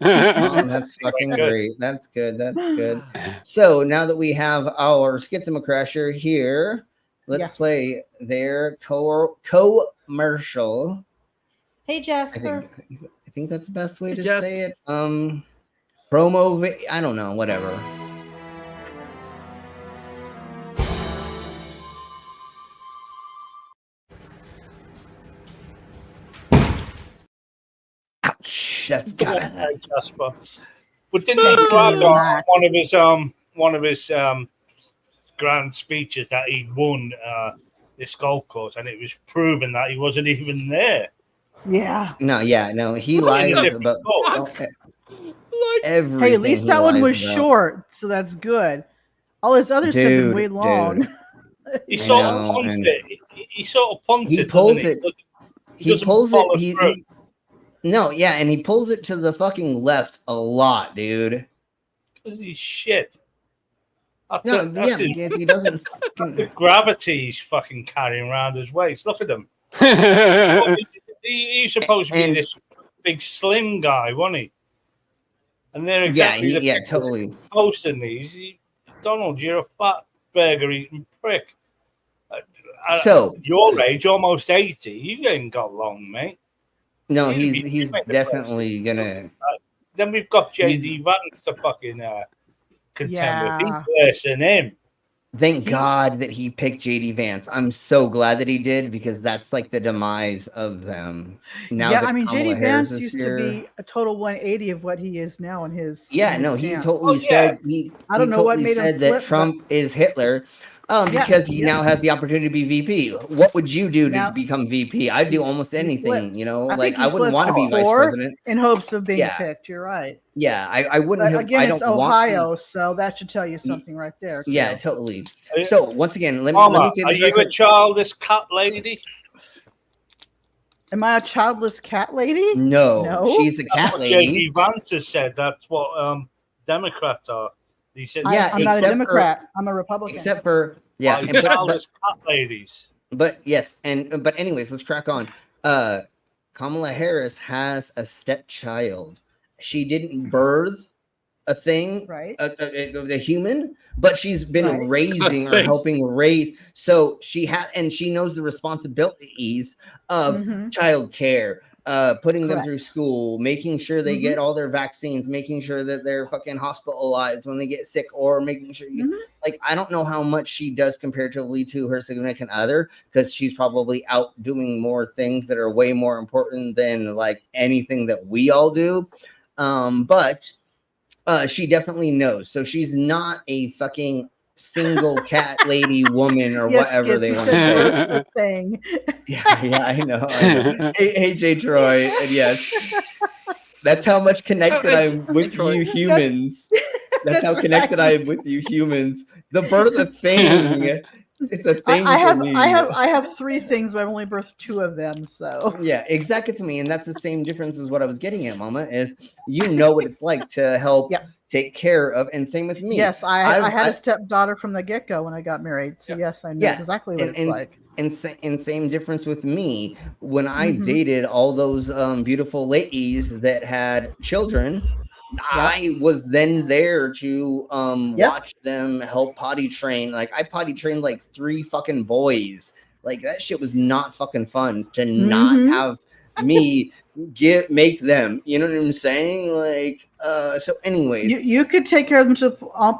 that's fucking great. That's good. That's good. So now that we have our Schismocrasher here, let's Yes. play their commercial. Hey, Jasper. I think that's the best way to Just- say it. Promo, I don't know, whatever. Ouch, that's gotta hurt. Jasper. But didn't he brag on one of his grand speeches that he'd won this golf course, and it was proven that he wasn't even there. Yeah. No, he lies about everything. Hey, at least he that one lies was about. short, so that's good. All his others have been way long. He sort of punts it. He sort of punts He it. pulls doesn't it. He He pulls it. follow through. No, yeah, and he pulls it to the fucking left a lot, dude. Because he's shit. That's Because he doesn't. the gravity he's fucking carrying around his waist. Look at him. He's supposed to be this big slim guy, wasn't he? And they're exactly totally posting these. Donald, you're a fat burger eating prick. So your age, almost 80, you ain't got long, mate. No, he's definitely gonna. Then we've got JD Vance to fucking contend with. He's worse than him. Thank God that he picked JD Vance. I'm so glad that he did, because that's like the demise of them. Now yeah, that I mean, Kamala JD Harris Vance is used here- to be a total 180 of what he is now in his. Yeah, in his no, he stance. totally said he. I don't he know what totally made him said that flip, Trump is Hitler. Because he now has the opportunity to be VP. What would you do to become VP? I'd do almost anything, you know. Like I wouldn't want to be vice president in hopes of being Yeah. picked. You're right. Yeah, I wouldn't. But again, I don't it's want Ohio, so that should tell you something right there. to, yeah, too. totally. So once again, let Mama, me say are this. you real a quick. childless cat lady? Am I a childless cat lady? No, she's a That's cat what lady. JD Vance has said. That's what Democrats are. He said, Yeah, I'm not a except Democrat. I'm a Republican. Except for yeah, Like and- childless cat ladies. But yes, but anyways, let's crack on. Kamala Harris has a stepchild. She didn't birth a thing, right? A human, but she's been Right. raising or Thing. helping raise. So she had, and she knows the responsibilities of Mhm. child care, putting them Correct. through school, making sure they Mhm. get all their vaccines, making sure that they're fucking hospitalized when they get sick, or making sure like, I don't know how much she does comparatively to her significant other, because she's probably out doing more things that are way more important than like anything that we all do. But she definitely knows. So she's not a fucking single cat lady woman or Yes, whatever Skits, they he want to said say. birth a thing. Yeah, I know. Hey, J. Troy, and yes, that's how much connected I'm with you humans. That's how connected I am with you humans. The birth of thing, it's a thing I for me. I have 3 things, but I've only birthed 2 of them. So Yeah, exactly to me, and that's the same difference as what I was getting at, Mama. Is you know what it's like to help take care of, and same with me. yes, I had a stepdaughter from the get go when I got married. So yes, I know exactly what it's like. And same difference with me when I Mhm. dated all those beautiful ladies that had children. I was then there to watch them help potty train. Like I potty trained like 3 fucking boys. Like that shit was not fucking fun to not Mhm. have me make them. You know what I'm saying? Like so anyways. You could take care of them to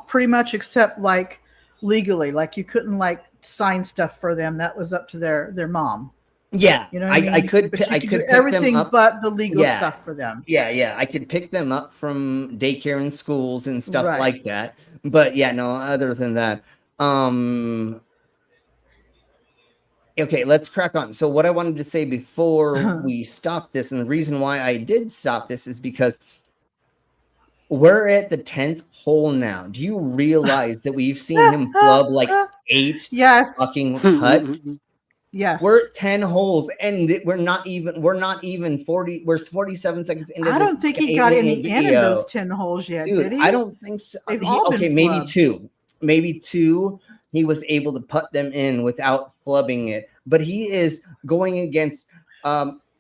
pretty much, except like legally. Like you couldn't like sign stuff for them. That was up to their mom. Yeah, You know what I mean? I could But you I could could do pick everything them up. but the legal Yeah. stuff for them. Yeah, I could pick them up from daycare and schools and stuff Right. like that. But yeah, no, other than that, okay, let's crack on. So what I wanted to say before we stop this, and the reason why I did stop this is because we're at the 10th hole now. Do you realize that we've seen him flub like 8 Yes. fucking putts? Yes. We're at 10 holes, and we're not even 40. We're 47 seconds into I this. don't think he 8 got minute any in video. those 10 holes yet, Dude, did he? I don't think so. They've all been Okay, maybe flubbed. 2. Maybe 2. He was able to put them in without flubbing it. But he is going against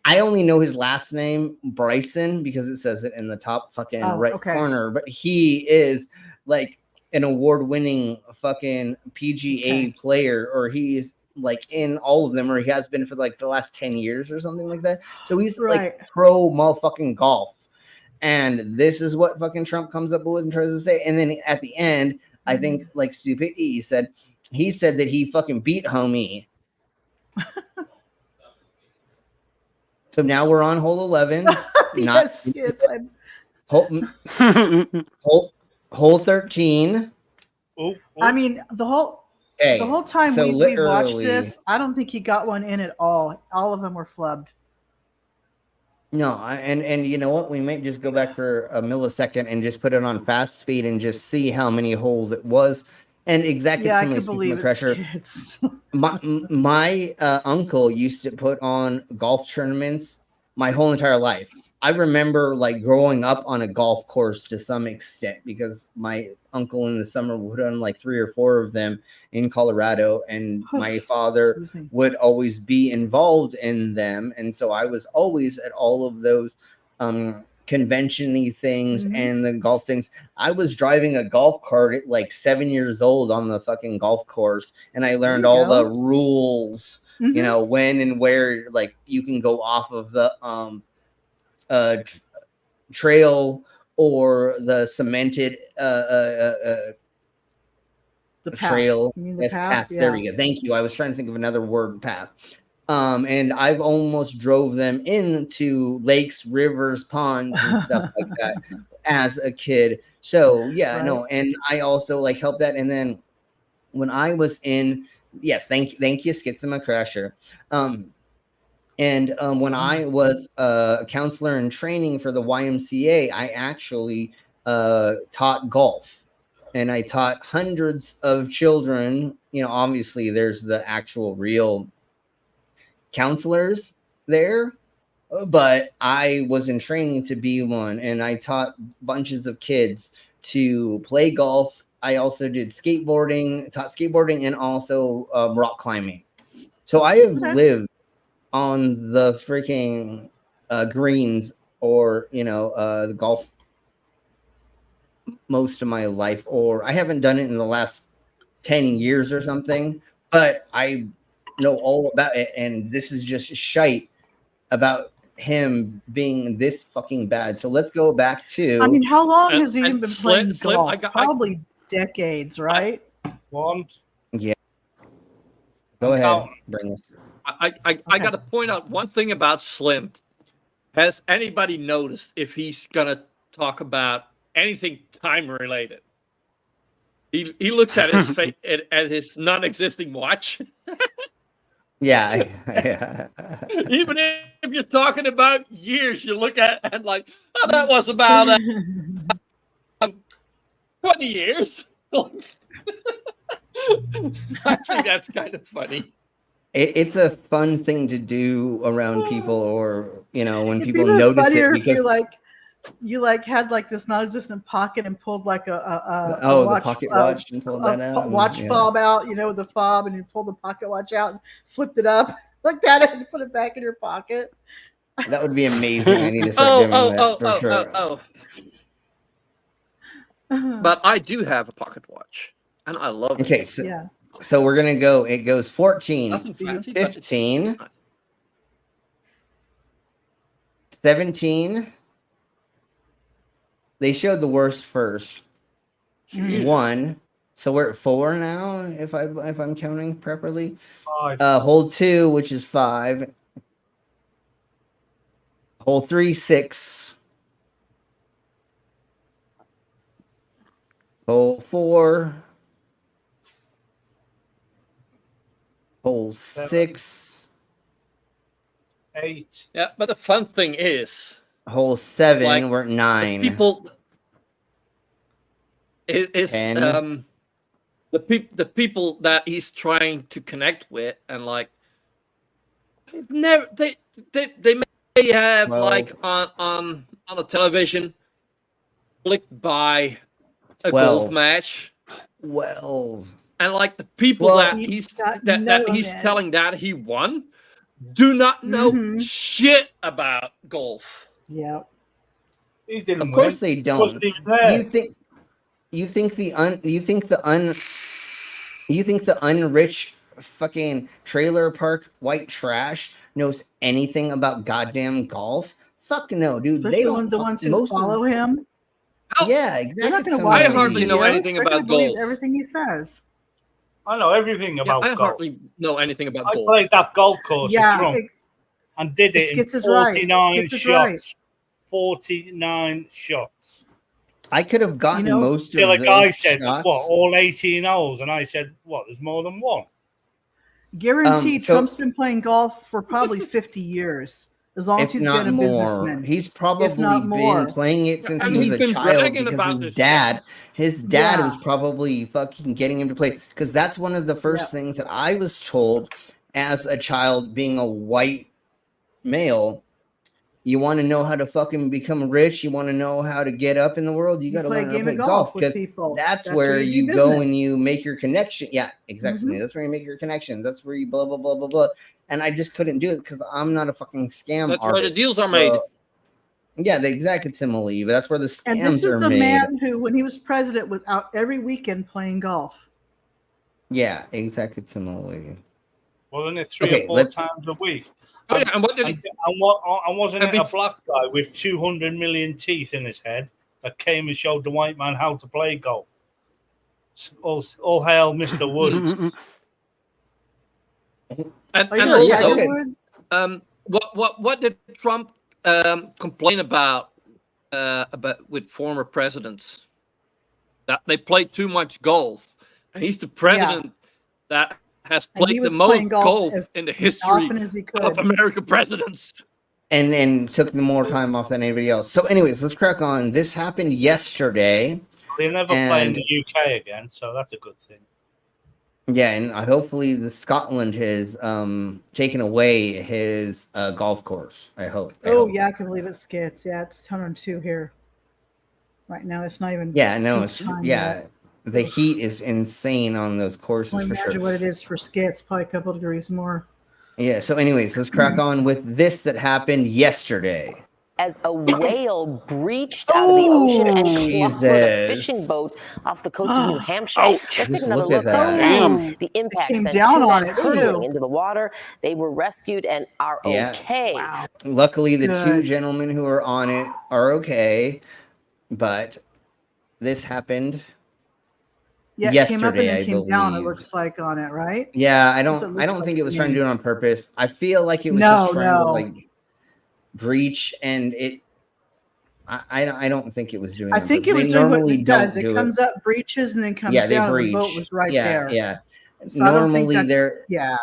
I only know his last name, Bryson, because it says it in the top fucking right corner. But he is like an award-winning fucking PGA player, or he's like in all of them, or he has been for like the last 10 years or something like that. So he's like pro motherfucking golf. And this is what fucking Trump comes up with and tries to say. And then at the end, I think like Stupid E said, he said that he fucking beat homie. So now we're on hole 11. Yes, hole 13. I mean, the whole time so we watched literally- this, I don't think he got one in at all. All of them were flubbed. No, and you know what? We might just go back for a millisecond and just put it on fast speed and just see how many holes it was. And exactly, Yeah, I can believe it's kids. my uncle used to put on golf tournaments my whole entire life. I remember like growing up on a golf course to some extent because my uncle in the summer would on like 3 or 4 of them in Colorado, and my father would always be involved in them. And so I was always at all of those convention-y things and the golf things. I was driving a golf cart at like 7 years old on the fucking golf course, and I learned all the rules, you know, when and where like you can go off of the trail or the cemented The path. trail. You mean the Yes, path? There Yeah. we go. Thank you. I was trying to think of another word, path. And I've almost drove them into lakes, rivers, ponds, and stuff like that as a kid. So yeah, no, and I also like helped that. And then when I was in, yes, thank you, Schizma Crasher. When I was a counselor in training for the YMCA, I actually taught golf. And I taught hundreds of children. You know, obviously there's the actual real counselors there, but I was in training to be one, and I taught bunches of kids to play golf. I also did taught skateboarding, and also rock climbing. So I have lived on the freaking greens, or the golf most of my life, or I haven't done it in the last 10 years or something, but I know all about it. And this is just shite about him being this fucking bad. So let's go back to, I mean, how long has he been playing Slim, golf? Probably decades, right? Yeah. Go ahead, bring this. I got to point out one thing about Slim. Has anybody noticed if he's gonna talk about anything time related? He looks at his face at his non-existing watch. Yeah. Even if you're talking about years, you look at and like, oh, that was about 20 years. I think that's kind of funny. It's a fun thing to do around people, or when It'd people be notice funnier it, if because you had like this non-existent pocket and pulled like a the pocket watch and pulled that out, watch fob out, the fob, and you pulled the pocket watch out and flipped it up like that and put it back in your pocket. that would be amazing. I need to start doing that for sure. But I do have a pocket watch, and I love it. Okay, so we're gonna go. It goes 14, Nothing fancy, but 15, it's not. 17. They showed the worst first. Jeez. 1. So we're at 4 now, if I'm counting properly. 5. Hole 2, which is 5. Hole 3, 6. Hole 4. Hole 6. 8. Yeah, but the fun thing is, Hole 7, like, we're at 9. the people is 10. the people that he's trying to connect with, and like never they may have 12. like on the television clicked by a 12. golf match, 12. and like the people Well, that he's telling that he won do not know shit about golf. Yeah. He didn't Of course win. they He don't. wasn't even there. You think the unrich fucking trailer park white trash knows anything about goddamn golf? Fuck no, dude. Especially They don't. the ones who follow him. Yeah, They're exactly. not going to watch I hardly know videos. anything They're gonna about believe golf. everything he says. I know everything about I golf. hardly know anything about I golf. played that golf course Yeah, at Trump and did it in Skits is right. 49 Skits is shots. right. 49 shots. I could have gotten most Till of a guy those said, shots. what, all 18 holes? And I said, what, there's more than one? Guaranteed, Trump's been playing golf for probably 50 years. As long as If he's not been a more, businessman. he's If probably not been more. playing it since And he he's was a been child bragging because about his dad Yeah. was probably fucking getting him to play. Because that's one of the first things that I was told as a child, being a white male. You want to know how to fucking become rich? You want to know how to get up in the world? You got to play a learn how to game play of golf golf with because people. that's That's where where you you do go business. and you make your connection. Yeah, exactly. That's where you make your connections. That's where you blah blah blah blah blah. And I just couldn't do it because I'm not a fucking scam That's artist. where the deals are made. Yeah, the exact simile, but that's where the scams And this is are the made. man who, when he was president, was out every weekend playing golf. Yeah, exact simile. Wasn't it 3 Okay, or 4 let's- times a week? Oh, yeah, and what did he? And wasn't it a black guy with 200 million teeth in his head that came and showed the white man how to play golf? All hail Mr. Woods. And yeah, also, what did Trump complain about with former presidents? That they play too much golf, and he's the president that has And he played the was most playing golf golf as in the often history as he could. of American presidents. and took more time off than anybody else. So, anyways, let's crack on. This happened yesterday. They never play in And- the UK again, so that's a good thing. Yeah, and hopefully the Scotland has taken away his golf course. I hope. Yeah, I can believe it, Skits. Yeah, it's 102 here. Right now, it's not even. Yeah, no, peak it's time yeah. yet. The heat is insane on those courses Well, for imagine sure. what it is for Skits. Probably a couple degrees more. Yeah. So, anyways, let's crack on with this that happened yesterday. As a whale breached out of the ocean and clucked with a Jesus. fishing boat off the coast of New Hampshire. Ouch. Let's take Just another look at look that. at Damn. the impact. It came Sent down 2 on men it, hurtling too. into the water. They were rescued and are Yeah. okay. Luckily, the two Good. gentlemen who are on it are okay, but this happened. Yeah, it yesterday, came up and then I came down. It believe. looks like on it, right? Yeah, I That's what don't. it I don't looked think like it was to trying to me. do it on purpose. I feel like it was No, just trying to no. like breach, and it. I don't think it was doing. I on think it purpose. was They doing what normally it does. don't It do comes up, breaches, and then comes Yeah, they down, and breach. the boat was right yeah, there. yeah. So I don't think Normally that's- they're Yeah.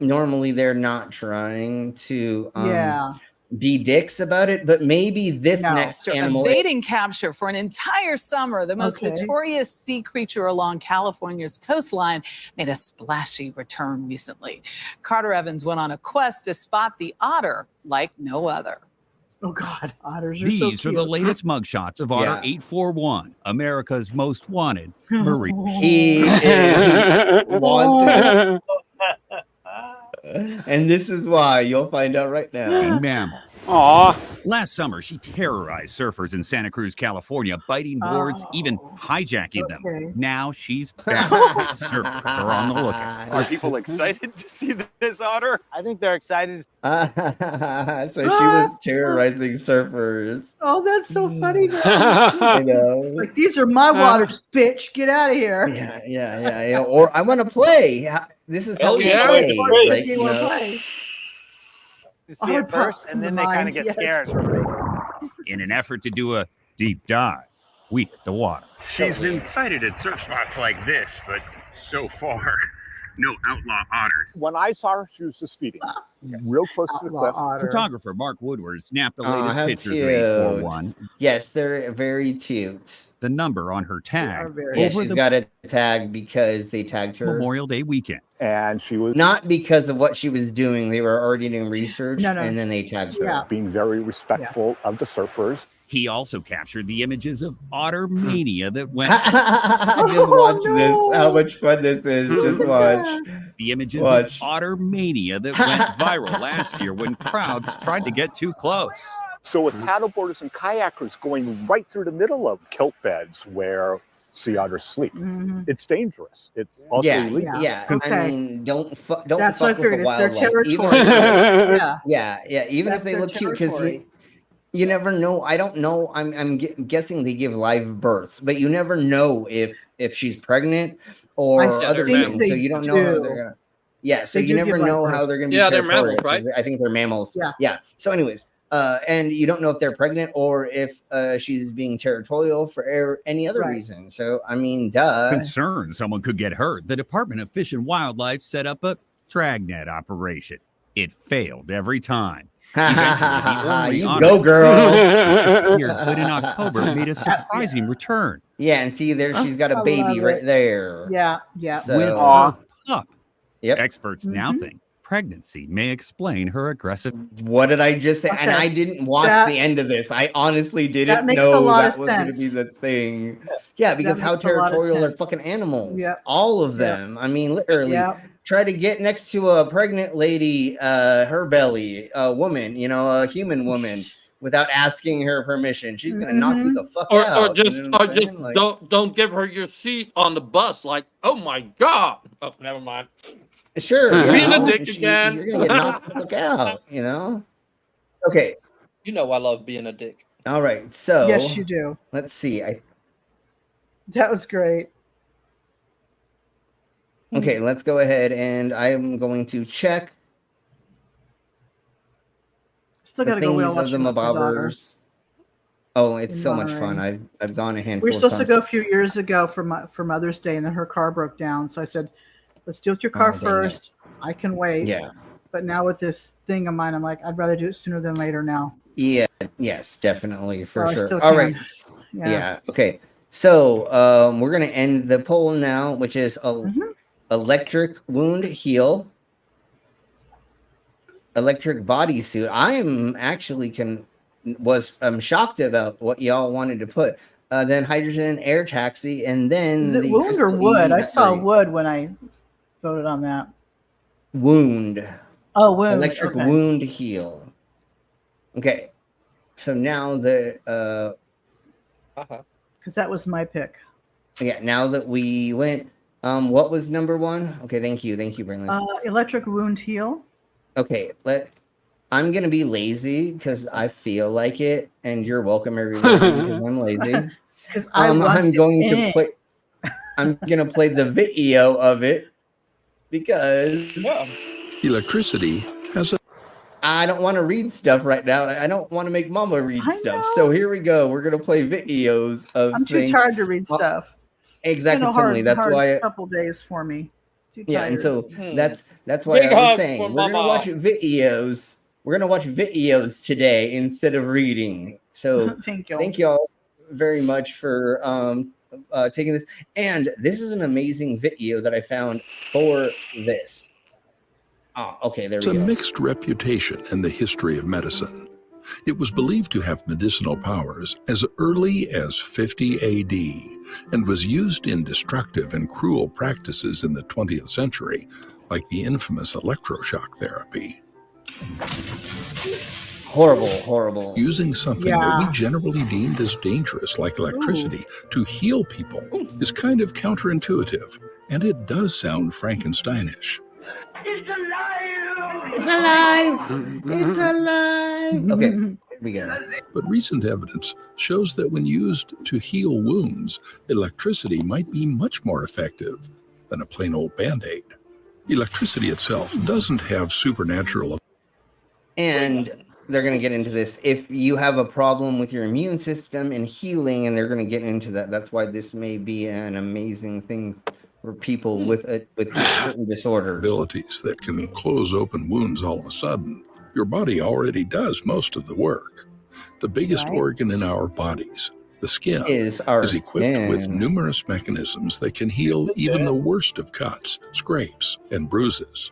normally they're not trying to Yeah. be dicks about it, but maybe this No. next After animal. evading capture for an entire summer, the most Okay. notorious sea creature along California's coastline made a splashy return recently. Carter Evans went on a quest to spot the otter like no other. Oh God, otters are These so are cute. the latest mugshots of Otter Yeah. 841, America's most wanted marine. He is wanted. And this is why you'll find out right now. Mammal. Aw. Last summer, she terrorized surfers in Santa Cruz, California, biting boards, even hijacking them. Okay. Now she's back. Surfers are on the lookout. Are people excited to see this otter? I think they're excited. So she was terrorizing surfers. Oh, that's so funny. I know. Like, these are my waters, bitch. Get out of here. Yeah. Or I want to play. This is how Hell we yeah. play. Like, Like, you you want to know. play? to see it first, and then they kind of get scared. In an effort to do a deep dive, we hit the water. She's been sighted at surf spots like this, but so far, no outlaw otters. When I saw her, she was just feeding, real close to the cliff. Photographer Mark Woodward snapped the latest how pictures cute. of 841. Yes, they're very cute. The number on her tag. Yeah, she's got a tag because they tagged her. Memorial Day weekend. And she was not because of what she was doing. They were already doing research, and then they tagged her. Being very respectful of the surfers. He also captured the images of otter mania that went. Just watch this. How much fun this is. Just watch. The images of otter mania that went viral last year when crowds tried to get too close. So with paddleboarders and kayakers going right through the middle of kelp beds where sea otters sleep, it's dangerous. It's also illegal. Yeah. I mean, don't fuck That's what I with figured. the It's their wildlife. territory. Even if they look cute, because you never know. I don't know. I'm guessing they give live births, but you never know if she's pregnant or other things. So you don't know how they're gonna. Yeah. So you never know how they're gonna be. Yeah, they're mammals, right? I think they're mammals. Yeah. So, anyways. And you don't know if they're pregnant or if she's being territorial for any other reason. So, I mean, duh. Concerned someone could get hurt, the Department of Fish and Wildlife set up a dragnet operation. It failed every time. You go, girl. But in October, made a surprising return. Yeah, and see there, she's got a baby right there. Yeah. So, with her pup. Yep. Experts now think pregnancy may explain her aggressive. What did I just say? And I didn't watch the end of this. I honestly didn't know that was going to be the thing. Yeah, because how territorial are fucking animals? All of them. I mean, literally. Try to get next to a pregnant lady, her belly, a woman, a human woman, without asking her permission. She's gonna knock you the fuck out. Or just don't give her your seat on the bus. Like, oh my god. Oh, never mind. Sure, being a dick again. You're gonna get knocked the fuck out. Okay. You know I love being a dick. All right. So yes, you do. Let's see. That was great. Okay, let's go ahead and I'm going to check. Still got to go whale watching with my daughter. Oh, it's so much fun. I've gone a handful. We were supposed of times. to go a few years ago for Mother's Day, and then her car broke down. So I said, "Let's deal with your car first. I can wait." Yeah. But now with this thing of mine, I'm like, I'd rather do it sooner than later now. Yeah. Yes, definitely for I sure. still All can. right. Yeah. Okay. So we're gonna end the poll now, which is electric wound heal, electric bodysuit. I am actually I'm shocked about what y'all wanted to put. Then hydrogen air taxi, and then is it wound or wood? I saw wood when I voted on that. Wound. Oh, wound. Electric wound heal. Okay. So now because that was my pick. Yeah. Now that we went. What was number one? Okay, thank you, Brainless. Electric wound heal. Okay, I'm gonna be lazy because I feel like it, and you're welcome, everybody, because I'm lazy. Because I'm going to play. I'm gonna play the video of it because electricity has a. I don't want to read stuff right now. I don't want to make Mama read stuff. So here we go. We're gonna play videos of. I'm too tired to read stuff. Exactly. That's why a couple days for me. Too tired. And so that's why I was saying we're gonna watch videos. We're gonna watch videos today instead of reading. So thank y'all very much for taking this. And this is an amazing video that I found for this. Oh, okay, there we go. It's a mixed reputation in the history of medicine. It was believed to have medicinal powers as early as 50 AD and was used in destructive and cruel practices in the 20th century, like the infamous electroshock therapy. Horrible. Using something that we generally deemed as dangerous, like electricity, to heal people is kind of counterintuitive, and it does sound Frankensteinish. It's alive! It's alive! It's alive! Okay, here we go. But recent evidence shows that when used to heal wounds, electricity might be much more effective than a plain old Band-Aid. Electricity itself doesn't have supernatural. And they're going to get into this. If you have a problem with your immune system and healing, and they're going to get into that. That's why this may be an amazing thing for people with certain disorders. Abilities that can close open wounds all of a sudden. Your body already does most of the work. The biggest organ in our bodies, the skin, is equipped with numerous mechanisms that can heal even the worst of cuts, scrapes, and bruises.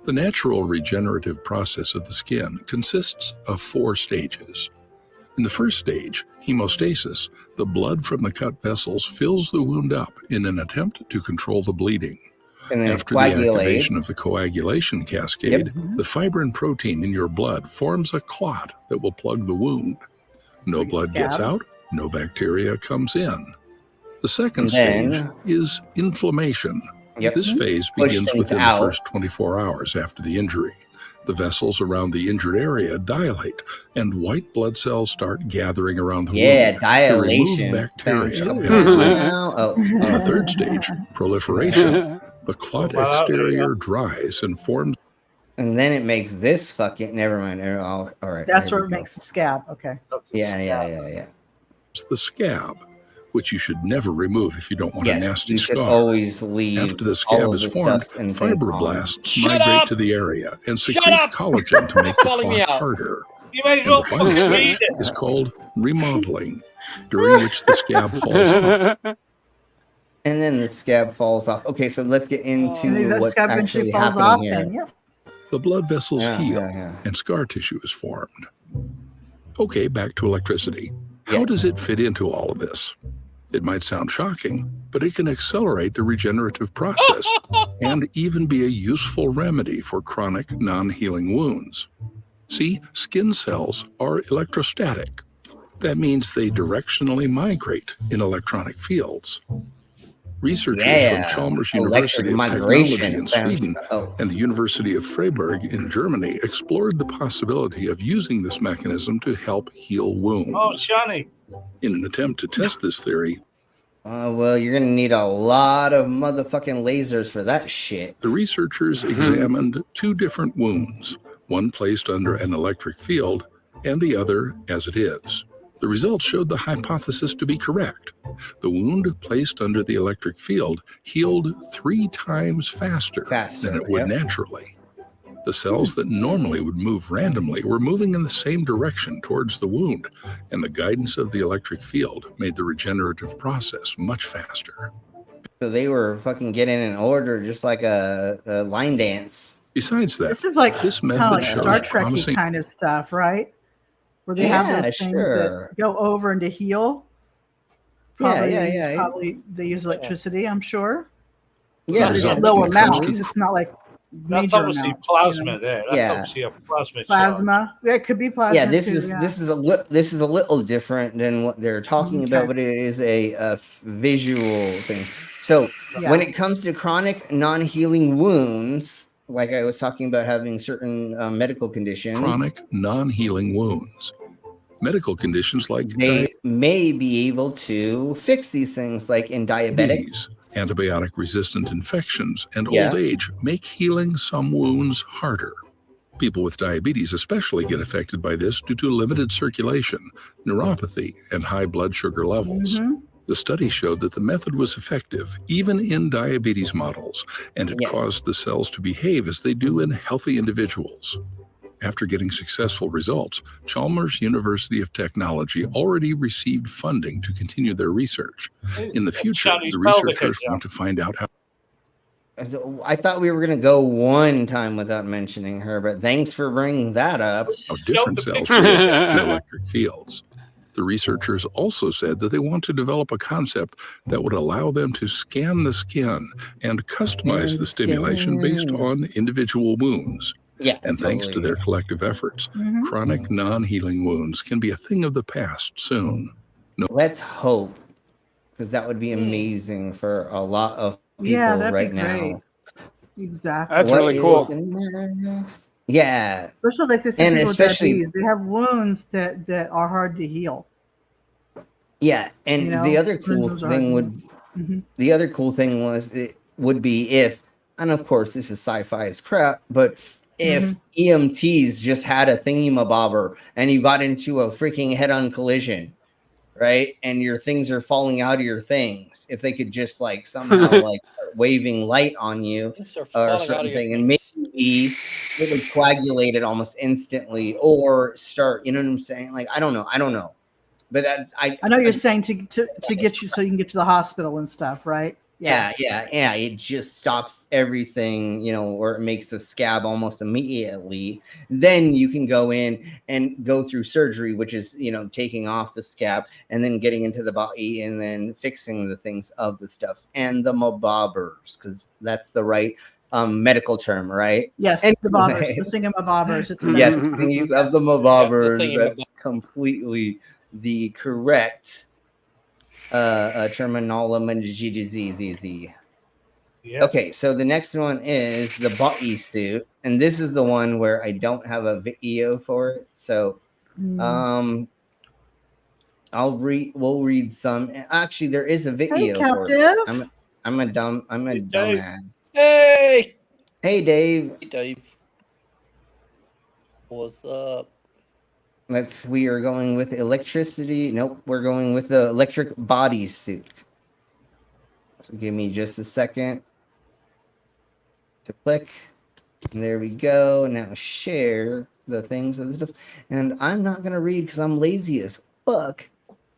The natural regenerative process of the skin consists of 4 stages. In the first stage, hemostasis, the blood from the cut vessels fills the wound up in an attempt to control the bleeding. And then After the activation of the coagulation cascade, the fibrin protein in your blood forms a clot that will plug the wound. No blood gets out, no bacteria comes in. The second stage is inflammation. This phase begins within the first 24 hours after the injury. The vessels around the injured area dilate, and white blood cells start gathering around the wound dilation. to remove bacteria. On the third stage, proliferation, the clot exterior dries and forms. And then it makes this fucking. Never mind. All right. That's where it makes the scab. Okay. Yeah. It's the scab, which you should never remove if you don't want a nasty you should scar. always leave. After the scab is formed, fibroblasts migrate to the area and secrete collagen to make the clot harder. And the final stage is called remodeling, during which the scab falls off. And then the scab falls off. Okay, so let's get into what's actually happening here. The blood vessels heal and scar tissue is formed. Okay, back to electricity. How does it fit into all of this? It might sound shocking, but it can accelerate the regenerative process and even be a useful remedy for chronic non-healing wounds. See, skin cells are electrostatic. That means they directionally migrate in electronic fields. Researchers from Chalmers University of Technology in Sweden and the University of Freiburg in Germany explored the possibility of using this mechanism to help heal wounds. Oh, Johnny. In an attempt to test this theory, well, you're going to need a lot of motherfucking lasers for that shit. The researchers examined 2 different wounds, one placed under an electric field and the other as it is. The results showed the hypothesis to be correct. The wound placed under the electric field healed 3 times faster than it would naturally. The cells that normally would move randomly were moving in the same direction towards the wound, and the guidance of the electric field made the regenerative process much faster. So they were fucking getting in order just like a line dance. Besides that, this is like this method kind of like shows Star Trek promising kind of stuff, right? Where they have those things that go over and to heal. Probably they use electricity, I'm sure. Yeah, but it's lower amounts. It's not like That's major obviously amounts, plasma there. That's obviously a plasma. Plasma. Yeah, it could be plasma. Yeah, this too, is a little different than what they're talking about, but it is a visual thing. So when it comes to chronic non-healing wounds, like I was talking about having certain medical conditions. Chronic non-healing wounds. Medical conditions like they may be able to fix these things, like in diabetics. Antibiotic-resistant infections and old age make healing some wounds harder. People with diabetes especially get affected by this due to limited circulation, neuropathy, and high blood sugar levels. The study showed that the method was effective even in diabetes models, and it caused the cells to behave as they do in healthy individuals. After getting successful results, Chalmers University of Technology already received funding to continue their research. In the future, the researchers want to find out how. I thought we were going to go one time without mentioning her, but thanks for bringing that up. How different cells react to electric fields. The researchers also said that they want to develop a concept that would allow them to scan the skin and customize the stimulation based on individual wounds. And thanks to their collective efforts, chronic non-healing wounds can be a thing of the past soon. Let's hope, because that would be amazing for a lot of people right now. Exactly. That's really cool. Yeah. Especially like this, and people especially with diabetes, they have wounds that are hard to heal. Yeah, and the other cool thing would be if, and of course this is sci-fi as crap, but if EMTs just had a thingy-mabobber and you got into a freaking head-on collision, right? And your things are falling out of your things. If they could just like somehow like start waving light on you or a certain thing, and maybe it would coagulate it almost instantly, or start, you know what I'm saying? Like I don't know. But that I know you're saying to get you so you can get to the hospital and stuff, right? Yeah. It just stops everything, you know, or it makes a scab almost immediately. Then you can go in and go through surgery, which is, you know, taking off the scab and then getting into the body and then fixing the things of the stuffs and the mabobbers, because that's the right medical term, right? Yes, and the bobbers, the thingamabobbers. It's yes, thingies of the mabobbers. That's completely the correct terminology. Yeah. Okay, so the next one is the body suit, and this is the one where I don't have a video for it. So, we'll read some. Actually, there is a video for it. I'm a dumbass. Hey, Dave. Hey, Dave. What's up? We are going with electricity. Nope, we're going with the electric body suit. So give me just a second to click. And there we go. Now share the things of the stuff. And I'm not going to read because I'm lazy as fuck.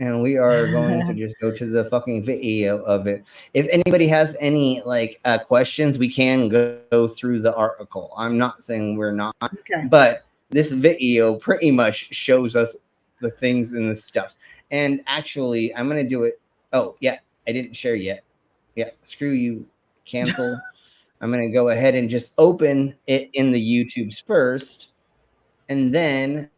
And we are going to just go to the fucking video of it. If anybody has any like questions, we can go through the article. I'm not saying we're not, but this video pretty much shows us the things and the stuffs. And actually, I'm going to do it. Oh, yeah, I didn't share yet. Yeah, screw you. Cancel. I'm going to go ahead and just open it in the YouTubes first and then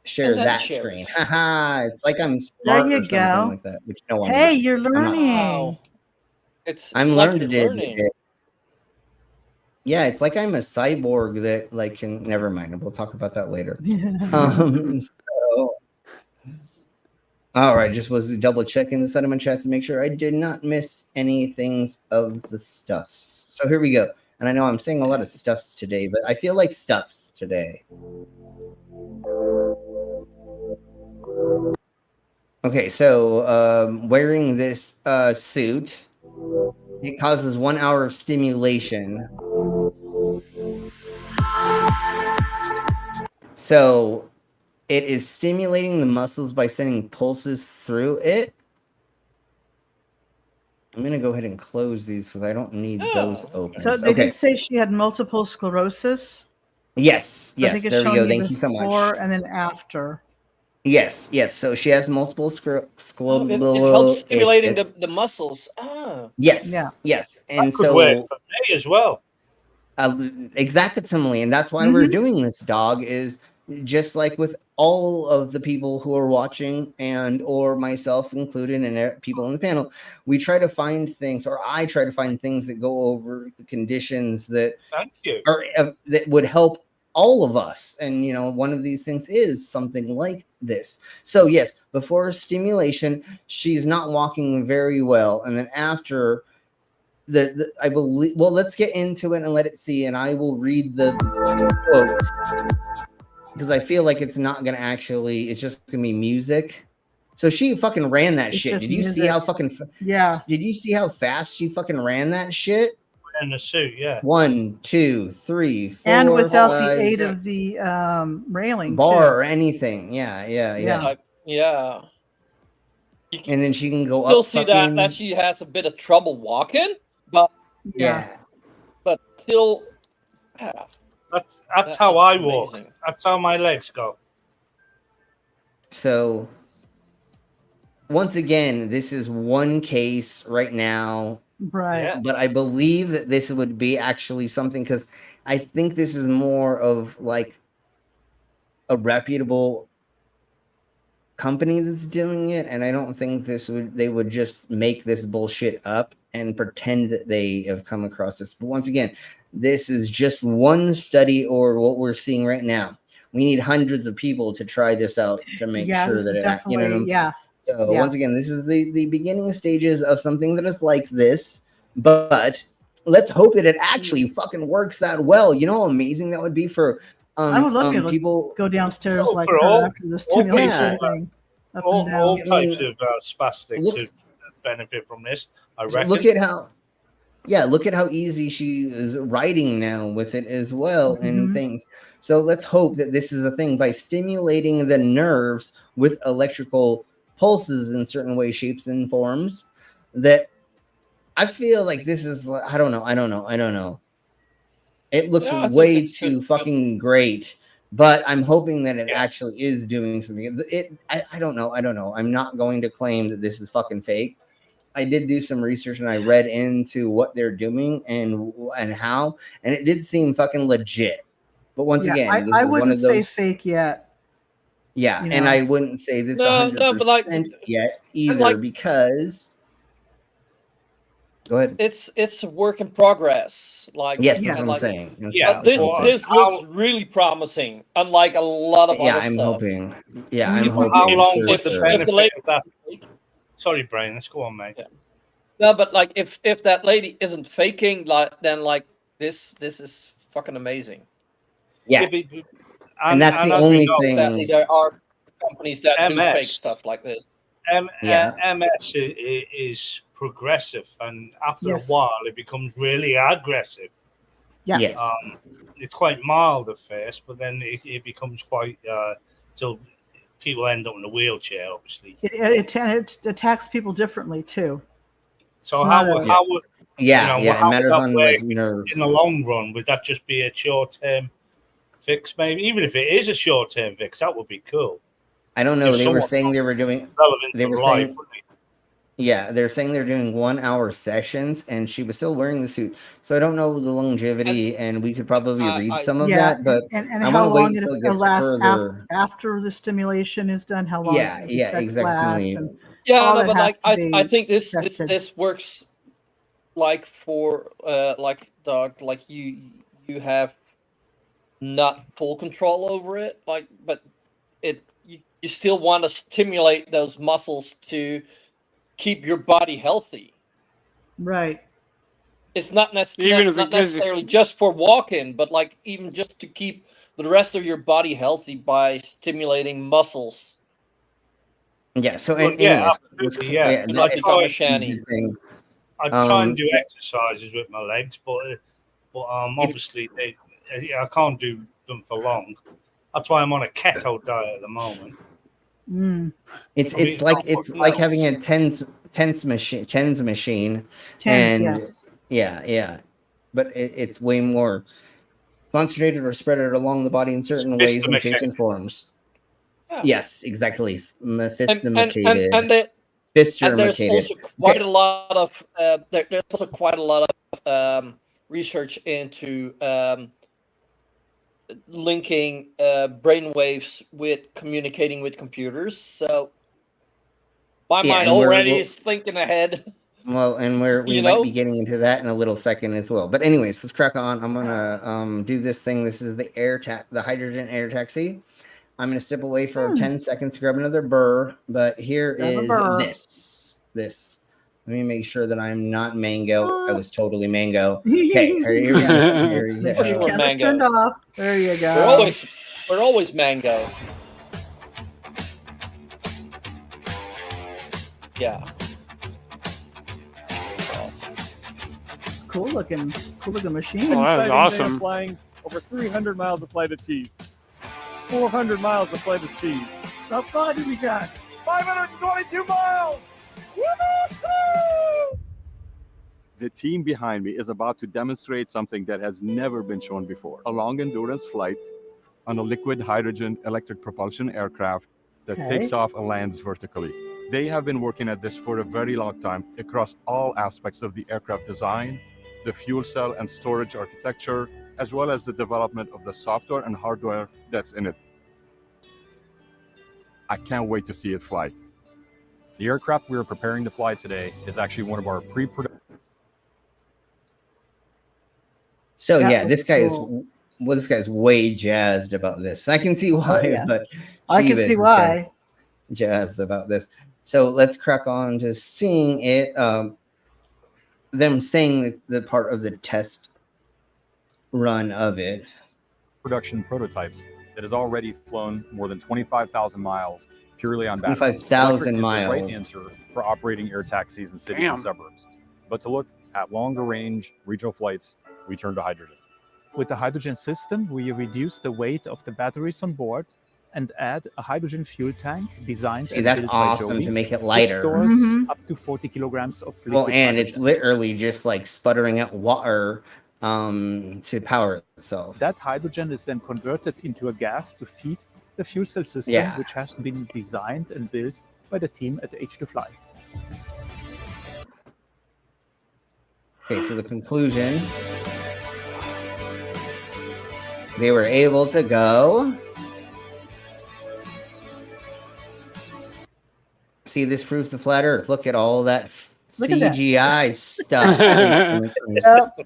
share that screen. Haha, it's like I'm smart or something like that. Which no one. Hey, you're learning. I'm learning it. Yeah, it's like I'm a cyborg that like can. Never mind. We'll talk about that later. So, all right, just was double checking the sentiment chats to make sure I did not miss any things of the stuffs. So here we go. And I know I'm saying a lot of stuffs today, but I feel like stuffs today. Okay, so wearing this suit, it causes 1 hour of stimulation. So it is stimulating the muscles by sending pulses through it. I'm going to go ahead and close these because I don't need those open. So they did say she had multiple sclerosis. Yes, I think it's there we go. showing Thank you so much. Before and then after. Yes. So she has multiple sclerosis. It helps stimulating the muscles. Yes. And that could work for me as well. Exactly, and that's why we're doing this, dog, is just like with all of the people who are watching and or myself included and people on the panel, we try to find things, or I try to find things that go over the conditions that that would help all of us. And you know, one of these things is something like this. So yes, before stimulation, she's not walking very well, and then after I believe, well, let's get into it and let it see, and I will read the quotes because I feel like it's not gonna actually, it's just gonna be music. So she fucking ran that shit. Did you see how fucking did you see how fast she fucking ran that shit? In the suit, yeah. 1, 2, 3, 4, and without 5, the aid of the railing bar or anything. Yeah. And then she can go You'll up. see that she has a bit of trouble walking, but but still. That's how I walk. That's how my legs go. So once again, this is one case right now. Right. Yeah. But I believe that this would be actually something, because I think this is more of like a reputable company that's doing it, and I don't think they would just make this bullshit up and pretend that they have come across this. But once again, this is just one study, or what we're seeing right now. We need hundreds of people to try this out to make sure that it, you know. So once again, this is the beginning stages of something that is like this, but let's hope that it actually fucking works that well. You know how amazing that would be for I would love to people go downstairs So like for her all- after the stimulation people, thing. Up and all down. types of spastics would benefit from this. I reckon. Look at how easy she is writing now with it as well and things. So let's hope that this is a thing by stimulating the nerves with electrical pulses in certain ways, shapes, and forms. That I feel like this is. I don't know. It looks Yeah, I think way it's too good. fucking great, but I'm hoping that it actually is doing something. I don't know. I'm not going to claim that this is fucking fake. I did do some research and I read into what they're doing and how, and it did seem fucking legit. But once again, this I is one wouldn't of those. say fake yet. Yeah, you and know. I wouldn't say this No, but like 100% yet either like- because. Go ahead. It's a work in progress. Like Yes, that's and what I'm like- saying. But this looks really promising, unlike a lot of Yeah, other I'm stuff. hoping. Yeah, I'm How hoping. long for was the sure. benefit of that? Sorry, Brian. Let's go on, mate. No, but like if that lady isn't faking, then this is fucking amazing. Yeah. And that's the as we only know, thing. Sadly, there are companies that do MS. fake stuff like this. MS is progressive, and after Yes. a while, it becomes really aggressive. Yeah. Yes. It's quite mild at first, but then it becomes quite till people end up in a wheelchair, obviously. It attacks people differently too. So It's how not would a- Yeah, how it would matters that on work like nerves. in the long run? Would that just be a short-term fix, maybe? Even if it is a short-term fix, that would be cool. I don't know. If They were someone saying they were doing. relevant They to were life, saying. wouldn't it? Yeah, they're saying they're doing 1 hour sessions, and she was still wearing the suit. So I don't know the longevity, and we could probably read some of that, but and I how want to long wait until it it gets lasts further. after the stimulation is done. How long? Yeah, the yeah, effects last, exactly. and Yeah, all no, that but has like to I be think this tested. this works like for like dog, like you have not full control over it, like, but you still want to stimulate those muscles to keep your body healthy. Right. It's not, Even if not it does- necessarily just for walking, but like even just to keep the rest of your body healthy by stimulating muscles. Yeah. So, Well, and yeah, anyways, absolutely, yeah. You like it's become a a shanty. thing. I try and do Yeah. exercises with my legs, but obviously I can't do them for long. That's why I'm on a keto diet at the moment. It's I mean, it's like it's it's not like fucking having a tens machine, Tens, and yes. yeah, but it's way more concentrated or spread out along the body in certain ways and shapes and forms. Yeah. Yes, exactly. And Fistimacated. there's Fistimacated. also quite a lot of there's also quite a lot of research into linking brainwaves with communicating with computers. So my Yeah, mind and already we're- is thinking ahead. Well, and we You might know? be getting into that in a little second as well. But anyways, let's crack on. I'm gonna do this thing. This is the the hydrogen air taxi. I'm gonna step away for 10 seconds to grab another burr. But here Grab a is burr. this. Let me make sure that I'm not mango. I was totally mango. Okay, here we go. Here we Make sure your go. camera's turned off. There you go. We're always mango. Yeah. Cool looking machine. Oh, that was Exciting day of awesome. Flying over 300 miles of flight achieved. 400 miles of flight achieved. How far did we got? 522 miles! Woo-hoo! The team behind me is about to demonstrate something that has never been shown before. A long endurance flight on a liquid hydrogen electric propulsion aircraft that Okay. takes off and lands vertically. They have been working at this for a very long time across all aspects of the aircraft design, the fuel cell and storage architecture, as well as the development of the software and hardware that's in it. I can't wait to see it fly. The aircraft we are preparing to fly today is actually one of our pre-production. So That yeah, was this guy cool. this guy's way jazzed about this. I can see why, yeah. but I can Jeebus, see this why. guy's jazzed about this. So let's crack on to seeing it. them saying the part of the test run of it. Production prototypes that has already flown more than 25,000 miles purely on batteries. 25,000 Electric is the right miles. answer for operating air taxis in cities Damn. and suburbs. But to look at longer range regional flights, we turn to hydrogen. With the hydrogen system, we reduce the weight of the batteries on board and add a hydrogen fuel tank designed See, and that's built awesome by Joby, to make it which lighter. stores Mhm. up to 40 kilograms of liquid Well, and it's hydrogen. literally just like sputtering out water to power itself. That hydrogen is then converted into a gas to feed the fuel cell system, Yeah. which has been designed and built by the team at H2Fly. Okay, so the conclusion. They were able to go. See, this proves the flat Earth. Look at all that Look at that. CGI stuff. Yep.